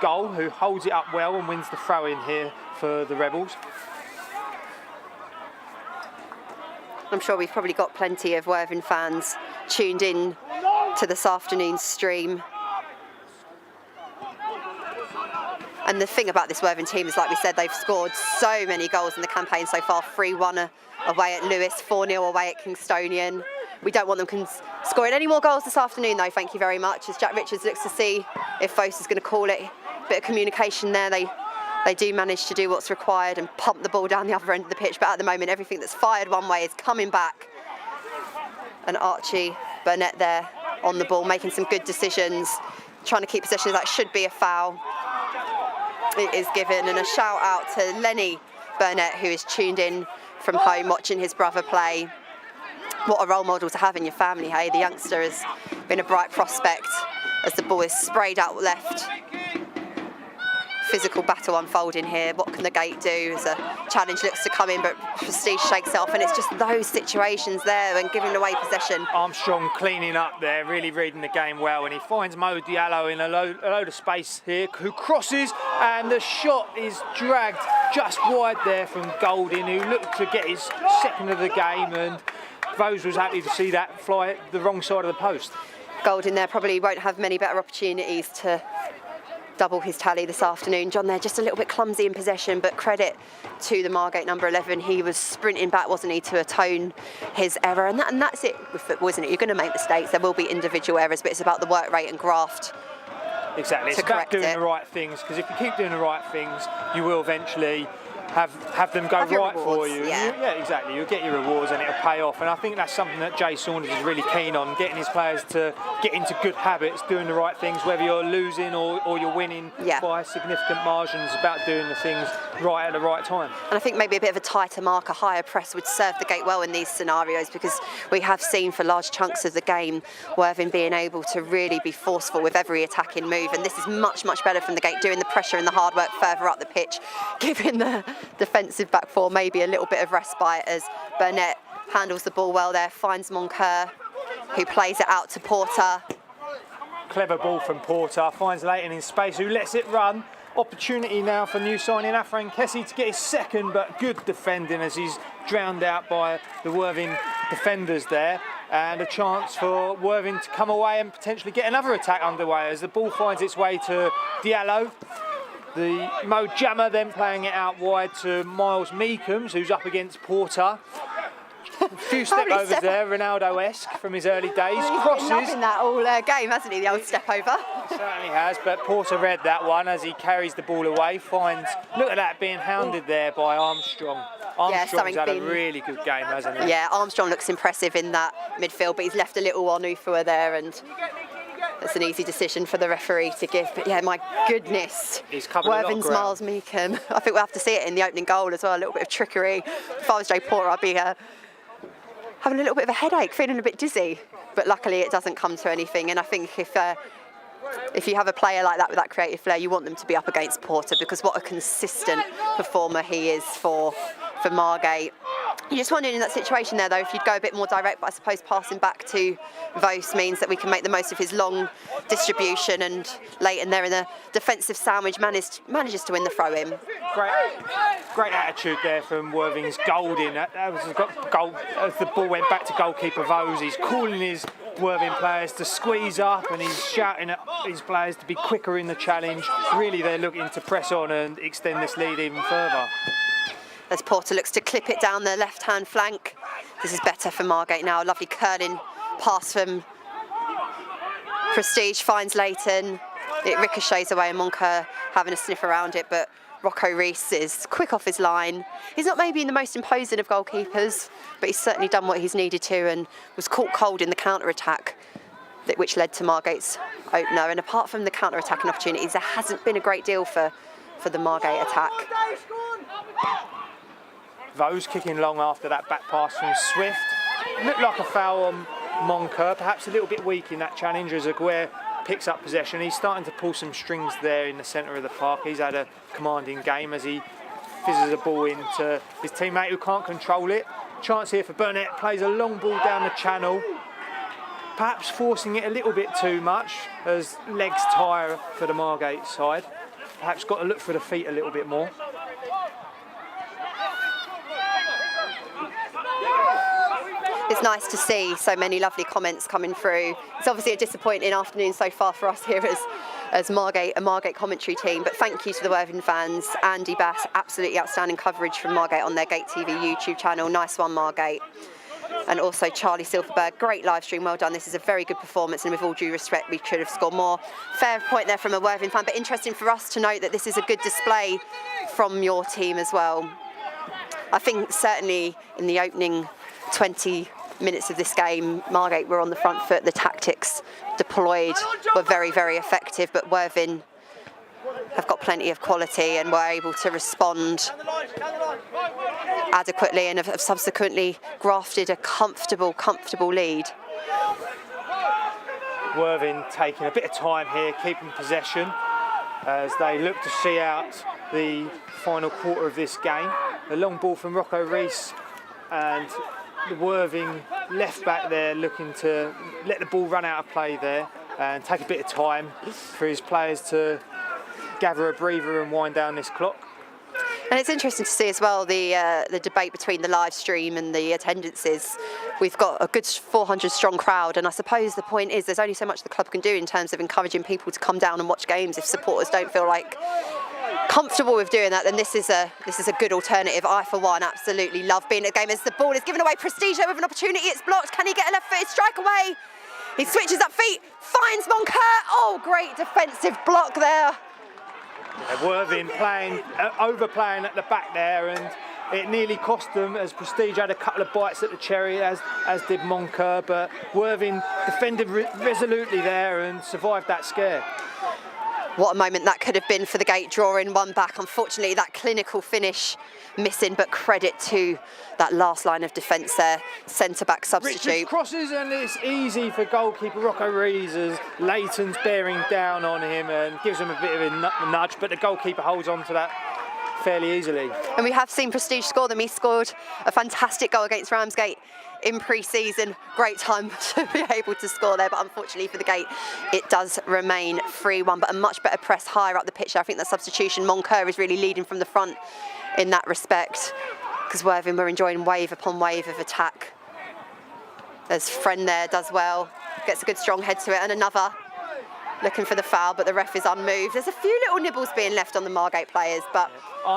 A: goal, who holds it up well and wins the throw in here for the Rebels.
C: I'm sure we've probably got plenty of Worthing fans tuned in to this afternoon's stream. And the thing about this Worthing team is, like we said, they've scored so many goals in the campaign so far. 3-1 away at Lewis, 4-0 away at Kingstonian. We don't want them scoring any more goals this afternoon, though, thank you very much, as Jack Richards looks to see if Fos is going to call it. A bit of communication there. They do manage to do what's required and pump the ball down the other end of the pitch, but at the moment, everything that's fired one way is coming back. And Archie Burnett there on the ball, making some good decisions, trying to keep possession. That should be a foul. It is given, and a shout out to Lenny Burnett, who is tuned in from home watching his brother play. What a role model to have in your family, hey? The youngster has been a bright prospect as the ball is sprayed out left. Physical battle unfolding here. What can the Gate do as a challenge looks to come in, but Prestige shakes it off, and it's just those situations there and giving away possession.
A: Armstrong cleaning up there, really reading the game well, and he finds Mo Diallo in a load of space here, who crosses, and the shot is dragged just wide there from Golding, who looked to get his second of the game, and Vose was happy to see that fly the wrong side of the post.
C: Golding there probably won't have many better opportunities to double his tally this afternoon. John there just a little bit clumsy in possession, but credit to the Margate number 11. He was sprinting back, wasn't he, to atone his error, and that's it with football, isn't it? You're going to make mistakes, there will be individual errors, but it's about the work rate and graft.
A: Exactly, it's about doing the right things, because if you keep doing the right things, you will eventually have them go right for you. Yeah, exactly. You'll get your rewards and it'll pay off. And I think that's something that Jay Saunders is really keen on, getting his players to get into good habits, doing the right things, whether you're losing or you're winning by significant margins, about doing the things right at the right time.
C: And I think maybe a bit of a tighter mark, a higher press would serve the Gate well in these scenarios, because we have seen for large chunks of the game Worthing being able to really be forceful with every attacking move, and this is much, much better from the Gate, doing the pressure and the hard work further up the pitch, giving the defensive back four maybe a little bit of respite as Burnett handles the ball well there, finds Moncur, who plays it out to Porter.
A: Clever ball from Porter, finds Leighton in space, who lets it run. Opportunity now for new signing Afran Kessie to get his second, but good defending as he's drowned out by the Worthing defenders there. And a chance for Worthing to come away and potentially get another attack underway as the ball finds its way to Diallo. The Mo Jammer then playing it out wide to Miles Meekums, who's up against Porter. A few step-overs there, Ronaldo-esque from his early days. Crosses.
C: He's been loving that all game, hasn't he, the old step-over?
A: Certainly has, but Porter read that one as he carries the ball away, finds, look at that, being hounded there by Armstrong. Armstrong's had a really good game, hasn't he?
C: Yeah, Armstrong looks impressive in that midfield, but he's left a little on Ufua there, and that's an easy decision for the referee to give. But yeah, my goodness.
A: He's covered
C: Worthing's Miles Meekum. I think we'll have to see it in the opening goal as well, a little bit of trickery. If I was Jay Porter, I'd be having a little bit of a headache, feeling a bit dizzy. But luckily it doesn't come to anything. And I think if if you have a player like that with that creative flair, you want them to be up against Porter, because what a consistent performer he is for Margate. You just wondered in that situation there, though, if you'd go a bit more direct, but I suppose passing back to Vos means that we can make the most of his long distribution, and Leighton there in the defensive sandwich manages to win the throw-in.
A: Great attitude there from Worthing's Golding. That was goal, as the ball went back to goalkeeper Vos. He's calling his Worthing players to squeeze up, and he's shouting at his players to be quicker in the challenge. Really, they're looking to press on and extend this lead even further.
C: As Porter looks to clip it down the left-hand flank. This is better for Margate now. A lovely curling pass from Prestige, finds Leighton. It ricochets away, and Moncur having a sniff around it, but Rocco Rees is quick off his line. He's not maybe the most imposing of goalkeepers, but he's certainly done what he's needed to and was caught cold in the counter-attack, which led to Margate's opener. And apart from the counter-attacking opportunities, there hasn't been a great deal for the Margate attack.
A: Vos kicking long after that back pass from Swift. Looked like a foul on Moncur, perhaps a little bit weak in that challenge as Aguirre picks up possession. He's starting to pull some strings there in the centre of the park. He's had a commanding game as he fizzes a ball into his teammate who can't control it. Chance here for Burnett, plays a long ball down the channel, perhaps forcing it a little bit too much as legs tire for the Margate side. Perhaps got to look for the feet a little bit more.
C: It's nice to see so many lovely comments coming through. It's obviously a disappointing afternoon so far for us here as Margate, a Margate commentary team, but thank you to the Worthing fans. Andy Bass, absolutely outstanding coverage from Margate on their Gate TV YouTube channel. Nice one, Margate. And also Charlie Silverberg, great live stream, well done. This is a very good performance, and with all due respect, we could have scored more. Fair point there from a Worthing fan, but interesting for us to note that this is a good display from your team as well. I think certainly in the opening 20 minutes of this game, Margate were on the front foot. The tactics deployed were very, very effective, but Worthing have got plenty of quality and were able to respond adequately and have subsequently grafted a comfortable lead.
A: Worthing taking a bit of time here, keeping possession as they look to see out the final quarter of this game. A long ball from Rocco Rees, and the Worthing left back there looking to let the ball run out of play there and take a bit of time for his players to gather a breather and wind down this clock.
C: And it's interesting to see as well the debate between the live stream and the attendances. We've got a good 400 strong crowd, and I suppose the point is there's only so much the club can do in terms of encouraging people to come down and watch games. If supporters don't feel like comfortable with doing that, then this is a good alternative. I, for one, absolutely love being at a game as the ball is given away. Prestige with an opportunity, it's blocked. Can he get a left-footed strike away? He switches up feet, finds Moncur. Oh, great defensive block there.
A: Yeah, Worthing overplaying at the back there, and it nearly cost them as Prestige had a couple of bites at the cherry, as did Moncur, but Worthing defended resolutely there and survived that scare.
C: What a moment that could have been for the Gate, drawing one back. Unfortunately, that clinical finish missing, but credit to that last line of defence there. Centre-back substitute.
A: Richards crosses, and it's easy for goalkeeper Rocco Rees as Leighton's bearing down on him and gives him a bit of a nudge, but the goalkeeper holds on to that fairly easily.
C: And we have seen Prestige score them. He scored a fantastic goal against Ramsgate in pre-season. Great time to be able to score there, but unfortunately for the Gate, it does remain 3-1, but a much better press higher up the pitch. I think that substitution, Moncur is really leading from the front in that respect, because Worthing were enjoying wave upon wave of attack. As Friend there does well, gets a good strong head to it, and another looking for the foul, but the ref is unmoved. There's a few little nibbles being left on the Margate players, but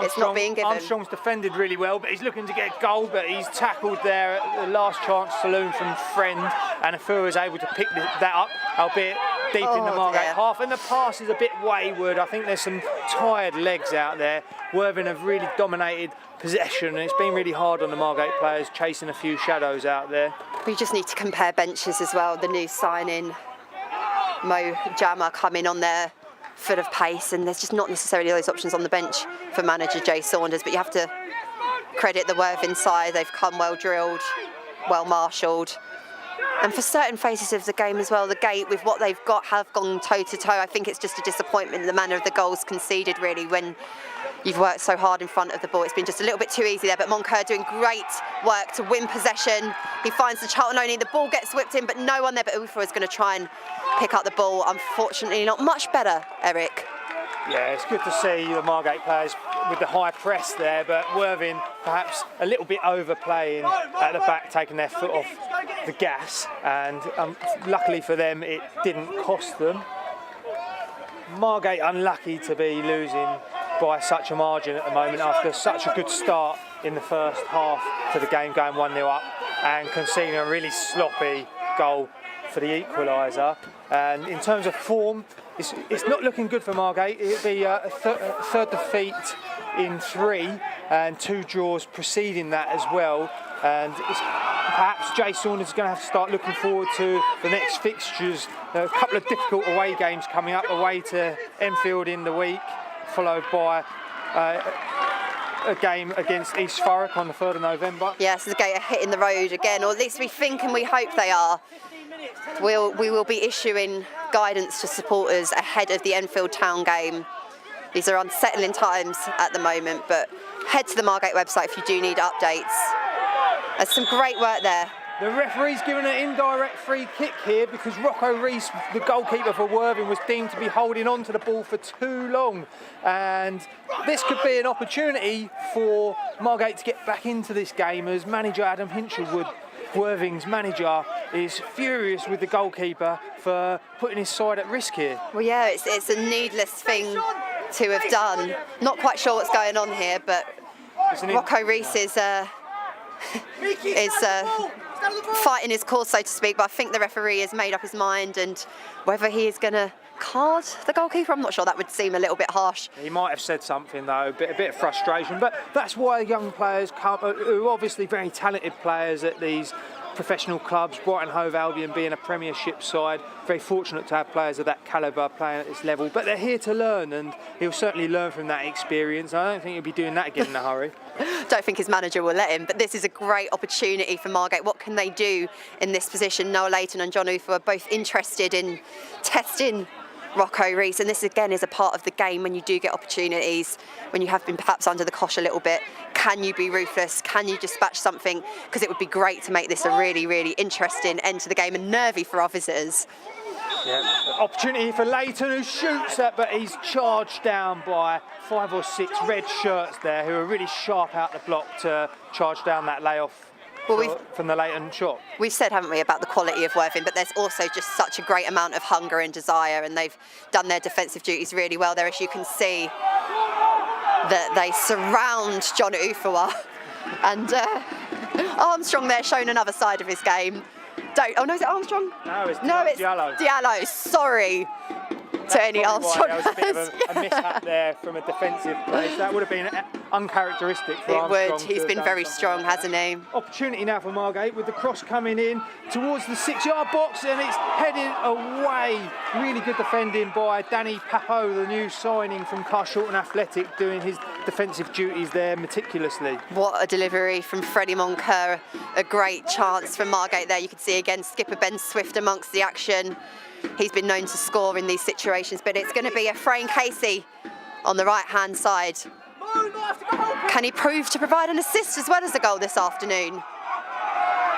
C: it's not being given.
A: Armstrong's defended really well, but he's looking to get a goal, but he's tackled there at the last chance saloon from Friend, and Afua was able to pick that up, albeit deep in the Margate half, and the pass is a bit wayward. I think there's some tired legs out there. Worthing have really dominated possession, and it's been really hard on the Margate players, chasing a few shadows out there.
C: We just need to compare benches as well. The new signing, Mo Jama, coming on their foot of pace, and there's just not necessarily those options on the bench for manager Jay Saunders, but you have to credit the Worthing side. They've come well drilled, well marshalled, And for certain phases of the game as well, the Gate, with what they've got, have gone toe-to-toe. I think it's just a disappointment in the manner of the goals conceded, really, when you've worked so hard in front of the ball. It's been just a little bit too easy there, but Moncur doing great work to win possession. He finds the Charlton only, the ball gets whipped in, but no one there but Ufa is going to try and pick up the ball. Unfortunately, not much better, Eric.
A: Yeah, it's good to see the Margate players with the high press there, but Worthing perhaps a little bit overplaying at the back, taking their foot off the gas, and luckily for them it didn't cost them. Margate unlucky to be losing by such a margin at the moment after such a good start in the first half to the game, going 1-0 up and conceding a really sloppy goal for the equaliser. And in terms of form, it's not looking good for Margate. It'll be a third defeat in 3 and 2 draws preceding that as well. And perhaps Jay Saunders is going to have to start looking forward to the next fixtures. A couple of difficult away games coming up, away to Enfield in the week, followed by a game against East Thurrock on the 3rd of November.
C: Yes, the Gate are hitting the road again, or at least we think and we hope they are. We will be issuing guidance to supporters ahead of the Enfield Town game. These are unsettling times at the moment, but head to the Margate website if you do need updates. There's some great work there.
A: The referee's given an indirect free kick here because Rocco Rees, the goalkeeper for Worthing, was deemed to be holding on to the ball for too long. And this could be an opportunity for Margate to get back into this game, as manager Adam Hinchelwood, Worthing's manager, is furious with the goalkeeper for putting his side at risk here.
C: Well, yeah, it's a needless thing to have done. Not quite sure what's going on here, but Rocco Rees is fighting his cause, so to speak, but I think the referee has made up his mind, and whether he is going to card the goalkeeper, I'm not sure. That would seem a little bit harsh.
A: He might have said something though, a bit of frustration, but that's why young players come, who are obviously very talented players at these professional clubs, Brighton Hove Albion being a Premiership side, very fortunate to have players of that calibre playing at this level, but they're here to learn, and he'll certainly learn from that experience. I don't think he'll be doing that again in a hurry.
C: Don't think his manager will let him, but this is a great opportunity for Margate. What can they do in this position? Noah Layton and John Ufa are both interested in testing Rocco Rees, and this again is a part of the game when you do get opportunities, when you have been perhaps under the cosh a little bit. Can you be ruthless? Can you dispatch something? Because it would be great to make this a really, really interesting end to the game and nervy for our visitors.
A: Yeah. Opportunity for Layton, who shoots it, but he's charged down by 5 or 6 red shirts there, who are really sharp out the block to charge down that layoff. Well, from the Layton shot.
C: We've said, haven't we, about the quality of Worthing, but there's also just such a great amount of hunger and desire, and they've done their defensive duties really well there, as you can see that they surround John Ufawa, and Armstrong there showing another side of his game. Oh no, is it Armstrong?
A: No, it's Diallo.
C: Diallo, sorry. To any Armstrong.
A: There was a bit of a mishap there from a defensive place. That would have been uncharacteristic for Armstrong.
C: It would. He's been very strong, hasn't he?
A: Opportunity now for Margate with the cross coming in towards the 6-yard box, and it's heading away. Really good defending by Danny Papo, the new signing from Carshalton Athletic, doing his defensive duties there meticulously. What
C: a delivery from Freddie Moncur. A great chance from Margate there. You can see again skipper Ben Swift amongst the action. He's been known to score in these situations, but it's going to be a Frayne Casey on the right-hand side. Can he prove to provide an assist as well as a goal this afternoon?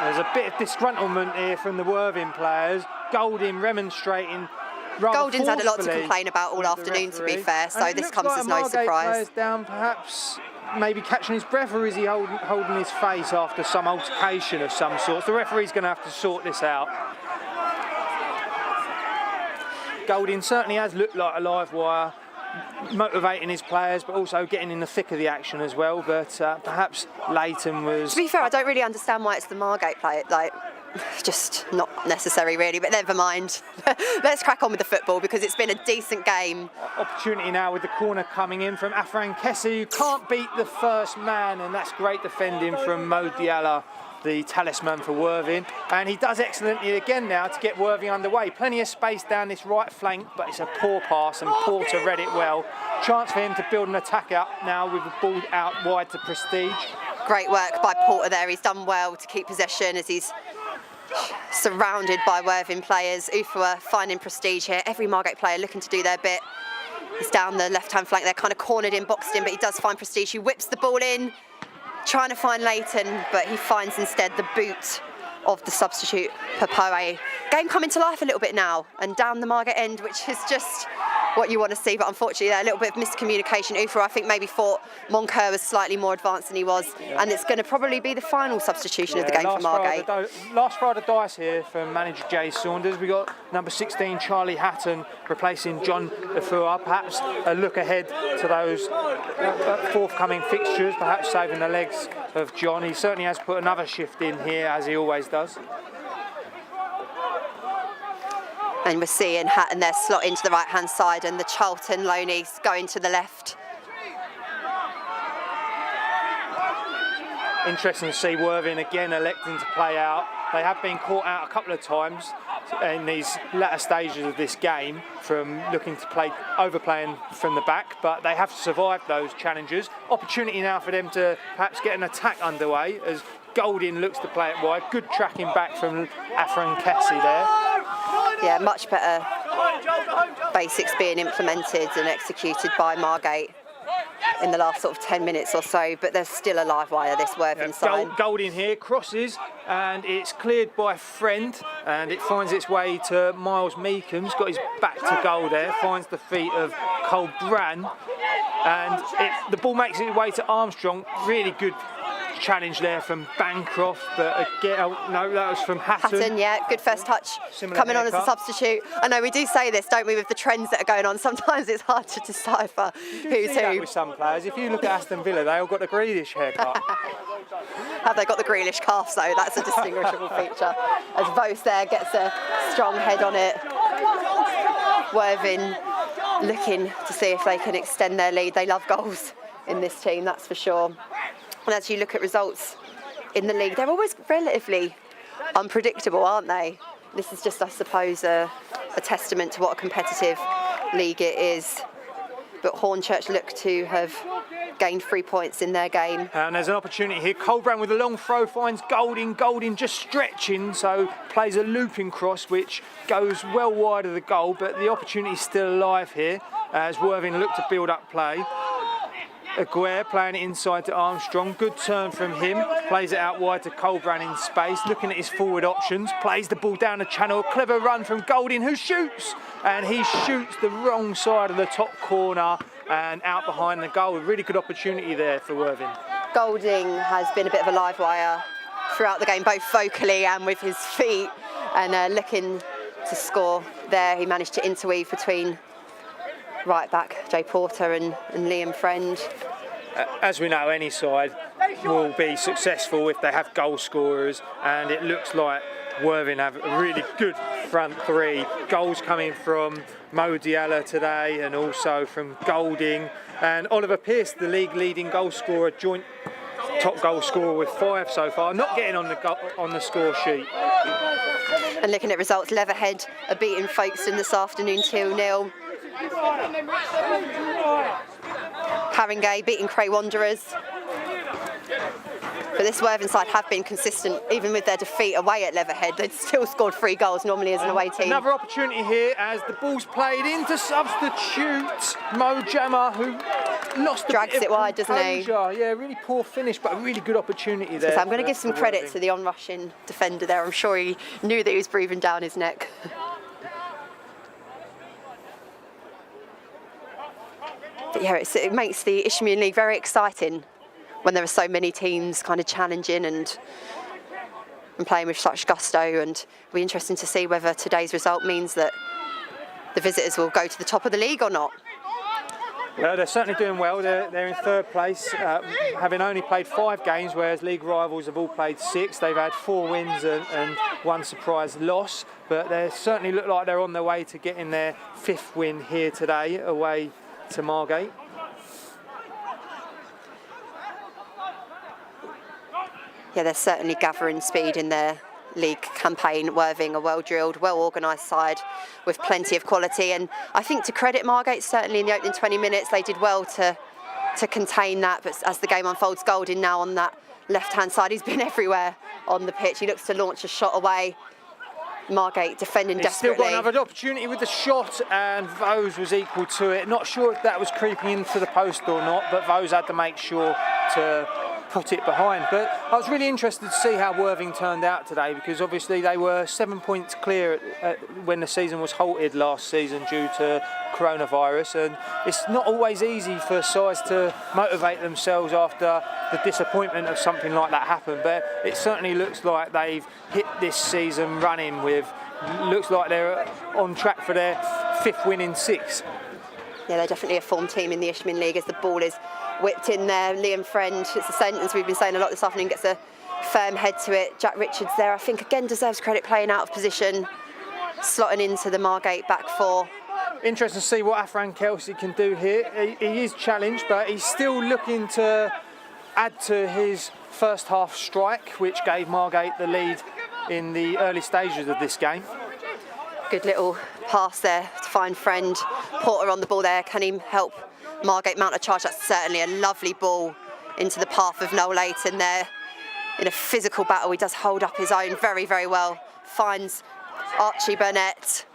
A: There's a bit of disgruntlement here from the Worthing players. Golding remonstrating rather
C: Golding's had a lot to complain about all afternoon, to be fair, so this comes as no surprise.
A: Players down, perhaps maybe catching his breath, or is he holding his face after some altercation of some sort? The referee's going to have to sort this out. Golding certainly has looked like a live wire, motivating his players, but also getting in the thick of the action as well. But perhaps Layton was...
C: To be fair, I don't really understand why it's the Margate player. Like, just not necessary really, but never mind. Let's crack on with the football, because it's been a decent game.
A: Opportunity now with the corner coming in from Afran Kessie, who can't beat the first man, and that's great defending from Mo Diallo, the talisman for Worthing, and he does excellently again now to get Worthing underway. Plenty of space down this right flank, but it's a poor pass, and Porter read it well. Chance for him to build an attack up now with the ball out wide to Prestige.
C: Great work by Porter there. He's done well to keep possession as he's surrounded by Worthing players. Ufua finding prestige here. Every Margate player looking to do their bit. He's down the left-hand flank. They're kind of cornered in, boxed in, but he does find prestige. He whips the ball in, trying to find Leighton, but he finds instead the boot of the substitute, Papoe. Game coming to life a little bit now, and down the Margate end, which is just what you want to see, but unfortunately a little bit of miscommunication. Ufua, I think, maybe thought Moncur was slightly more advanced than he was, and it's going to probably be the final substitution of the game for Margate.
A: Last throw of the dice here from manager Jay Saunders. We got number 16 Charlie Hatton replacing John Ufua. Perhaps a look ahead to those forthcoming fixtures, perhaps saving the legs of John. He certainly has put another shift in here, as he always does.
C: And we're seeing Hatton there slot into the right-hand side, and the Charlton Loneys going to the left.
A: Interesting to see Worthing again electing to play out. They have been caught out a couple of times in these latter stages of this game from looking to play, overplaying from the back, but they have survived those challenges. Opportunity now for them to perhaps get an attack underway as Golding looks to play it wide. Good tracking back from Afran Kessie there.
C: Yeah, much better basics being implemented and executed by Margate in the last sort of 10 minutes or so, but there's still a live wire, this Worthing side.
A: Golding here, crosses, and it's cleared by Friend, and it finds its way to Miles Meekham's, got his back to goal there, finds the feet of Cole Bran, and the ball makes its way to Armstrong. Really good challenge there from Bancroft, but again, no, that was from Hatton.
C: Hatton, yeah, good first touch.
A: Similar
C: coming on as a
A: haircut.
C: substitute. I know we do say this, don't we, with the trends that are going on. Sometimes it's hard to decipher who's who.
A: With some players, if you look at Aston Villa, they all got the Grealish haircut.
C: Have they got the Grealish calf though? That's a distinguishable feature. As Vos there gets a strong head on it. Worthing looking to see if they can extend their lead. They love goals in this team, that's for sure. And as you look at results in the league, they're always relatively unpredictable, aren't they? This is just, I suppose, a testament to what a competitive league it is. But Hornchurch look to have gained 3 points in their game.
A: And there's an opportunity here. Colbrand with a long throw finds Golding. Golding just stretching, so plays a looping cross, which goes well wide of the goal, but the opportunity is still alive here as Worthing look to build up play. Aguirre playing it inside to Armstrong. Good turn from him. Plays it out wide to Colbrand in space. Looking at his forward options. Plays the ball down the channel. Clever run from Golding, who shoots. And he shoots the wrong side of the top corner and out behind the goal. Really good opportunity there for Worthing.
C: Golding has been a bit of a live wire throughout the game, both vocally and with his feet. And looking to score there. He managed to interweave between right back Jay Porter and Liam Friend.
A: As we know, any side will be successful if they have goal scorers, and it looks like Worthing have a really good front three. Goals coming from Mo Diallo today and also from Golding. And Oliver Pearce, the league leading goal scorer, joint top goal scorer with 5 so far, not getting on the score sheet.
C: And looking at results, Leatherhead are beating Folkestone this afternoon 2-0. Haringey beating Cray Wanderers. But this Worthing side have been consistent, even with their defeat away at Leatherhead. They'd still scored 3 goals normally as an away team.
A: Another opportunity here as the ball's played into substitute. Mo Jammer, who lost a
C: Drags
A: bit
C: it
A: of
C: wide, doesn't he?
A: composure. Yeah, really poor finish, but a really good opportunity there.
C: So I'm going to give some credit
A: Worthing.
C: to the on-rushing defender there. I'm sure he knew that he was breathing down his neck. But yeah, it makes the Isthmian League very exciting when there are so many teams kind of challenging and playing with such gusto, and it'll be interesting to see whether today's result means that the visitors will go to the top of the league or not.
A: Well, they're certainly doing well. They're in 3rd place, having only played 5 games, whereas league rivals have all played 6. They've had 4 wins and 1 surprise loss, but they certainly look like they're on their way to getting their 5th win here today away to Margate.
C: Yeah, they're certainly gathering speed in their league campaign. Worthing, a well-drilled, well-organised side with plenty of quality. And I think to credit Margate, certainly in the opening 20 minutes, they did well to contain that. But as the game unfolds, Golding now on that left-hand side. He's been everywhere on the pitch. He looks to launch a shot away. Margate defending
A: He's
C: desperately.
A: still got another opportunity with the shot, and Vose was equal to it. Not sure if that was creeping into the post or not, but Vose had to make sure to put it behind. But I was really interested to see how Worthing turned out today, because obviously they were 7 points clear when the season was halted last season due to coronavirus, and it's not always easy for sides to motivate themselves after the disappointment of something like that happened. But it certainly looks like they've hit this season running with, looks like they're on track for their 5th win in 6.
C: Yeah, they're definitely a form team in the Ishmin League as the ball is whipped in there. Liam Friend, it's a sentence we've been saying a lot this afternoon, gets a firm head to it. Jack Richards there, I think again deserves credit, playing out of position, slotting into the Margate back 4.
A: Interesting to see what Afran Kelsey can do here. He is challenged, but he's still looking to add to his first half strike, which gave Margate the lead in the early stages of this game.
C: Good little pass there to find Friend. Porter on the ball there. Can he help Margate mount a charge? That's certainly a lovely ball into the path of Noel Leighton there. In a physical battle, he does hold up his own very, very well. Finds Archie Burnett.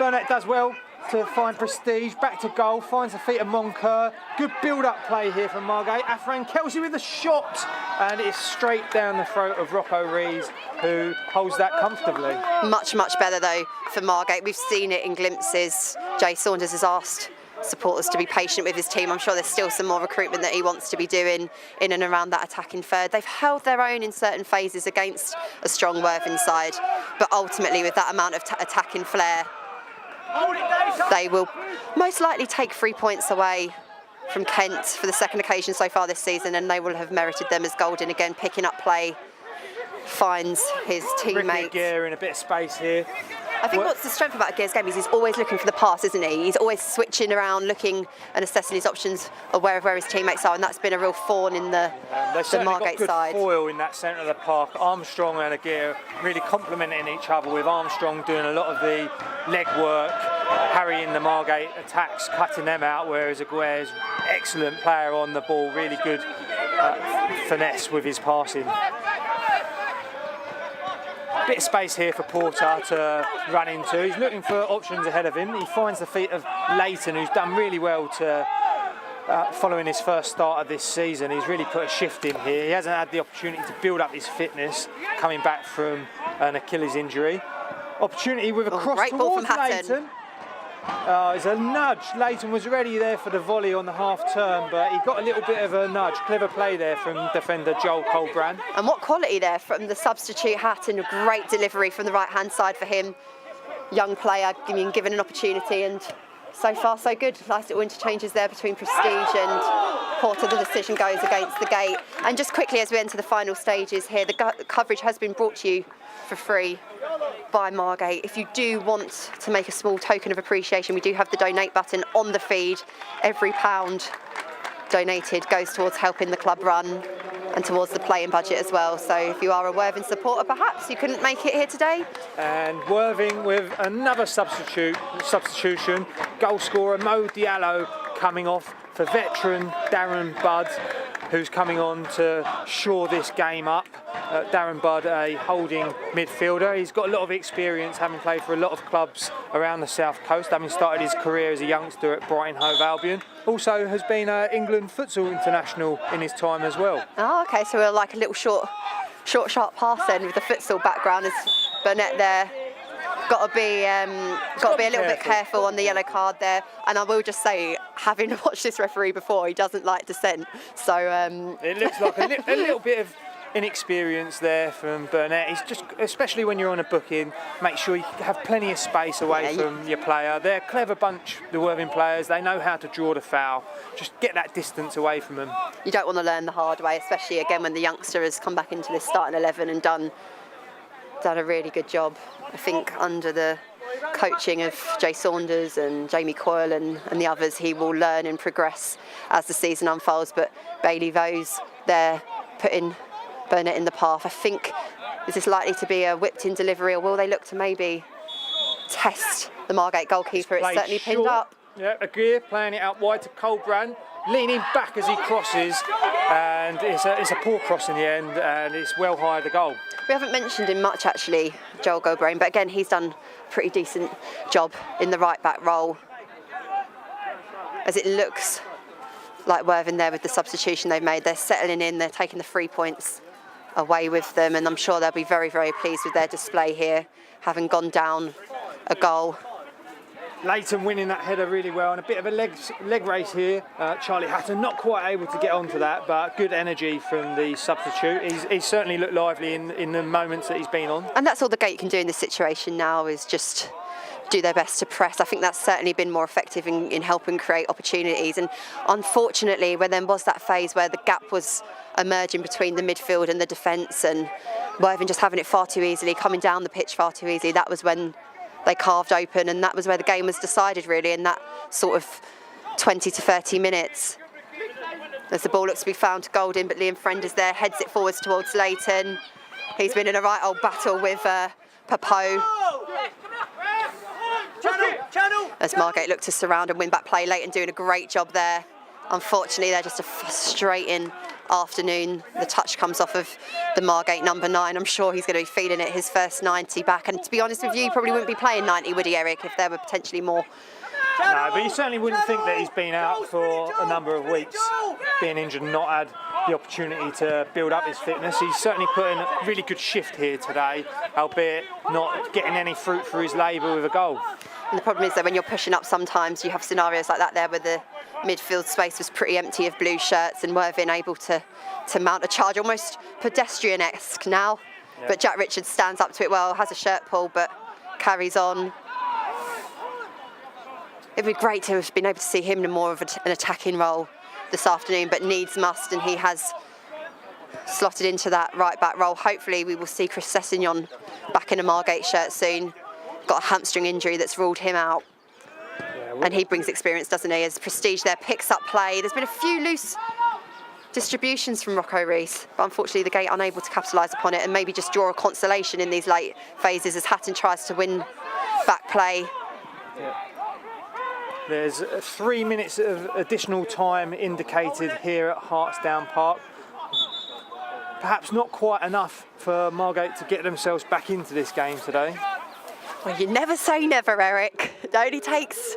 A: Burnett does well to find Prestige, back to goal, finds the feet of Moncur. Good build-up play here from Margate. Afran Kelsey with the shot, and it's straight down the throat of Rocco Rees, who holds that comfortably.
C: Much, much better though for Margate. We've seen it in glimpses. Jay Saunders has asked supporters to be patient with his team. I'm sure there's still some more recruitment that he wants to be doing in and around that attacking third. They've held their own in certain phases against a strong Worthing side, but ultimately with that amount of attacking flair, they will most likely take 3 points away from Kent for the second occasion so far this season, and they will have merited them as golden again. Picking up play, finds his teammate.
A: Gear in a bit of space here.
C: I think what's the strength about Gear's game is he's always looking for the pass, isn't he? He's always switching around, looking and assessing his options, aware of where his teammates are, and that's been a real thorn in the Margate side.
A: Foil in that centre of the park. Armstrong and Aguirre really complementing each other, with Armstrong doing a lot of the leg work, harrying the Margate attacks, cutting them out, whereas Aguirre's excellent player on the ball, really good finesse with his passing. Bit of space here for Porter to run into. He's looking for options ahead of him. He finds the feet of Leighton, who's done really well to following his first start of this season. He's really put a shift in here. He hasn't had the opportunity to build up his fitness coming back from an Achilles injury. Opportunity with a cross
C: great ball
A: towards
C: from Hatton.
A: Leighton. It's a nudge. Leighton was ready there for the volley on the half turn, but he got a little bit of a nudge. Clever play there from defender Joel Colbrand.
C: And what quality there from the substitute Hatton. A great delivery from the right-hand side for him. Young player being given an opportunity, and so far so good. Nice little interchanges there between Prestige and Porter. The decision goes against the gate. And just quickly, as we enter the final stages here, the coverage has been brought to you for free by Margate. If you do want to make a small token of appreciation, we do have the donate button on the feed. Every £1 donated goes towards helping the club run and towards the playing budget as well. So if you are a Worthing supporter, perhaps you couldn't make it here today.
A: And Worthing with another substitution. Goal scorer Mo Diallo coming off for veteran Darren Budd, who's coming on to shore this game up. Darren Budd, a holding midfielder. He's got a lot of experience, having played for a lot of clubs around the South Coast, having started his career as a youngster at Brighton Hove Albion. Also has been England futsal international in his time as well.
C: Oh, okay, so we're like a little short sharp pass then with the futsal background as Burnett there. Got to be a little bit careful on the yellow card there. And I will just say, having watched this referee before, he doesn't like dissent. So
A: it looks like a little bit of inexperience there from Burnett. He's just, especially when you're on a booking, make sure you have plenty of space away from your player. They're a clever bunch, the Worthing players. They know how to draw the foul. Just get that distance away from them.
C: You don't want to learn the hard way, especially again when the youngster has come back into this starting 11 and done a really good job. I think under the coaching of Jay Saunders and Jamie Coyle and the others, he will learn and progress as the season unfolds. But Bailey Vose there putting Burnett in the path. I think, is this likely to be a whipped-in delivery, or will they look to maybe test the Margate goalkeeper? It's certainly pinned up.
A: Yeah, Aguirre playing it out wide to Colbrand. leaning back as he crosses, and it's a poor cross in the end, and it's well high of the goal.
C: We haven't mentioned him much actually, Joel Gobrain, but again he's done a pretty decent job in the right back role. As it looks like Worthing there with the substitution they've made, they're settling in, they're taking the 3 points away with them, and I'm sure they'll be very, very pleased with their display here, having gone down a goal.
A: Leighton winning that header really well, and a bit of a leg race here. Charlie Hatton not quite able to get onto that, but good energy from the substitute. He's certainly looked lively in the moments that he's been on.
C: And that's all the Gate can do in this situation now, is just do their best to press. I think that's certainly been more effective in helping create opportunities. And unfortunately, when there was that phase where the gap was emerging between the midfield and the defence, and Worthing just having it far too easily, coming down the pitch far too easily, that was when they carved open, and that was where the game was decided really, in that sort of 20 to 30 minutes. As the ball looks to be found to Golding, but Liam Friend is there, heads it forwards towards Leighton. He's been in a right old battle with Papo. As Margate look to surround and win back play, Leighton doing a great job there. Unfortunately, they're just a frustrating afternoon. The touch comes off of the Margate number 9. I'm sure he's going to be feeling it, his first 90 back. And to be honest with you, he probably wouldn't be playing 90, would he, Eric, if there were potentially more?
A: No, but you certainly wouldn't think that he's been out for a number of weeks, being injured and not had the opportunity to build up his fitness. He's certainly put in a really good shift here today, albeit not getting any fruit for his labour with a goal.
C: And the problem is that when you're pushing up, sometimes you have scenarios like that there where the midfield space was pretty empty of blue shirts, and Worthing able to mount a charge, almost pedestrian-esque now. Yeah. But Jack Richards stands up to it well, has a shirt pull, but carries on. It'd be great to have been able to see him in more of an attacking role this afternoon, but needs must, and he has slotted into that right back role. Hopefully we will see Chris Sessignon back in a Margate shirt soon. Got a hamstring injury that's ruled him out. Yeah, and he brings experience, doesn't he, as Prestige there picks up play. There's been a few loose distributions from Rocco Rees, but unfortunately the Gate unable to capitalise upon it and maybe just draw a consolation in these late phases as Hatton tries to win back play.
A: Yeah. There's 3 minutes of additional time indicated here at Hartsdown Park. Perhaps not quite enough for Margate to get themselves back into this game today.
C: Well, you never say never, Eric. It only takes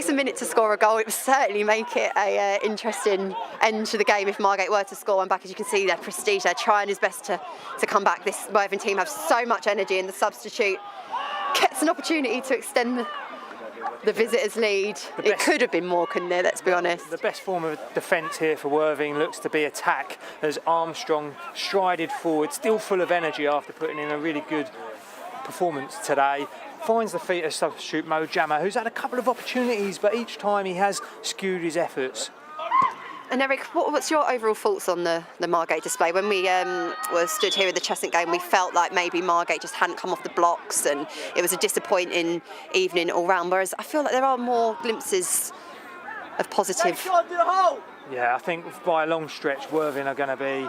C: a minute to score a goal. It would certainly make it a interesting end to the game if Margate were to score one back. As you can see, their Prestige, they're trying his best to come back. This Worthing team have so much energy, and the substitute gets an opportunity to extend the visitors' lead. It could have been more, couldn't it? Let's be honest.
A: The best form of defence here for Worthing looks to be attack, as Armstrong strided forward, still full of energy after putting in a really good performance today. Finds the feet of substitute Mo Jammer, who's had a couple of opportunities, but each time he has skewed his efforts.
C: And Eric, what's your overall thoughts on the Margate display? When we were stood here in the Cheshunt game, we felt like maybe Margate just hadn't come off the blocks, and it was a disappointing evening all round, whereas I feel like there are more glimpses of positive.
A: Yeah, I think by a long stretch, Worthing are going to be,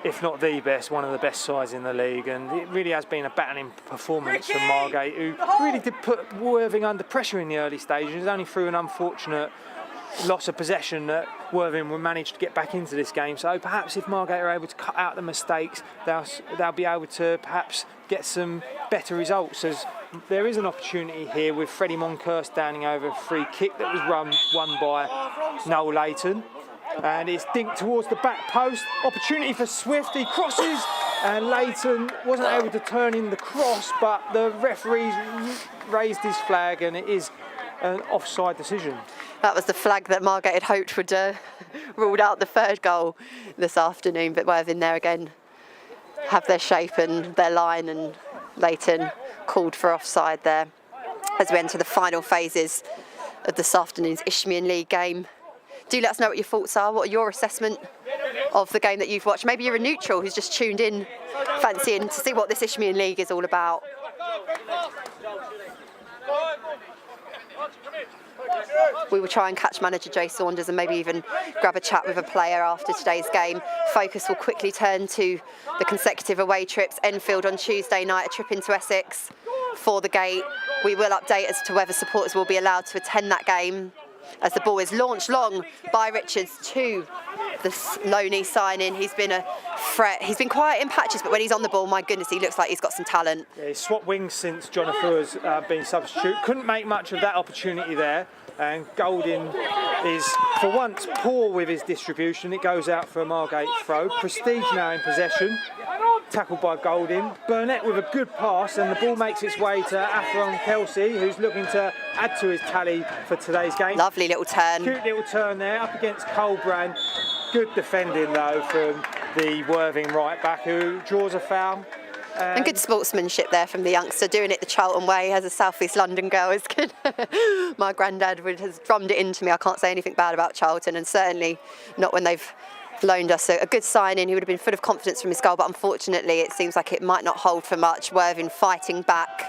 A: if not the best, one of the best sides in the league, and it really has been a battling performance from Margate, who really did put Worthing under pressure in the early stages. It was only through an unfortunate loss of possession that Worthing will manage to get back into this game. So perhaps if Margate are able to cut out the mistakes, they'll be able to perhaps get some better results, as there is an opportunity here with Freddie Moncur standing over a free kick that was won by Noel Leighton. And it's dinked towards the back post. Opportunity for Swift. He crosses, and Leighton wasn't able to turn in the cross, but the referee raised his flag, and it is an offside decision.
C: That was the flag that Margate had hoped would ruled out the third goal this afternoon, but Worthing there again have their shape and their line, and Leighton called for offside there as we enter the final phases of this afternoon's Isthmian League game. Do let us know what your thoughts are. What are your assessment of the game that you've watched? Maybe you're a neutral who's just tuned in, fancying to see what this Isthmian League is all about. We will try and catch manager Jay Saunders and maybe even grab a chat with a player after today's game. Focus will quickly turn to the consecutive away trips. Enfield on Tuesday night, a trip into Essex for the Gate. We will update as to whether supporters will be allowed to attend that game. as the ball is launched long by Richards to the Loney signing. He's been a threat. He's been quiet in patches, but when he's on the ball, my goodness, he looks like he's got some talent.
A: Yeah, he's swapped wings since Jonathan has been substitute. Couldn't make much of that opportunity there. And Golding is, for once, poor with his distribution. It goes out for a Margate throw. Prestige now in possession. Tackled by Golding. Burnett with a good pass, and the ball makes its way to Atheron Kelsey, who's looking to add to his tally for today's game.
C: Lovely little turn.
A: Cute little turn there, up against Colbrand. Good defending, though, from the Worthing right back, who draws a foul.
C: And good sportsmanship there from the youngster, doing it the Charlton way as a South East London girl is good. My granddad has drummed it into me. I can't say anything bad about Charlton, and certainly not when they've loaned us a good signing. He would have been full of confidence from his goal, but unfortunately it seems like it might not hold for much. Worthing fighting back,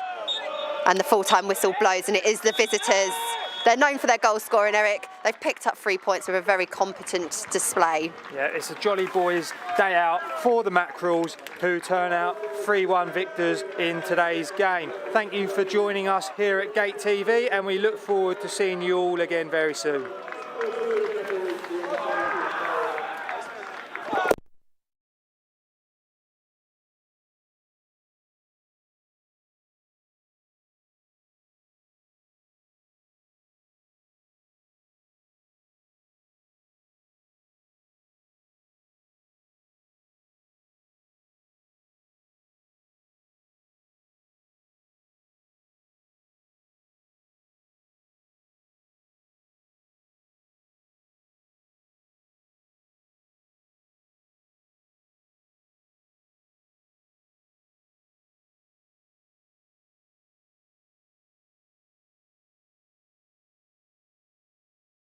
C: and the full-time whistle blows, and it is the visitors. They're known for their goal scoring, Eric. They've picked up 3 points with a very competent display.
A: Yeah, it's a jolly boys' day out for the Mackerels, who turn out 3-1 victors in today's game. Thank you for joining us here at Gate TV, and we look forward to seeing you all again very soon.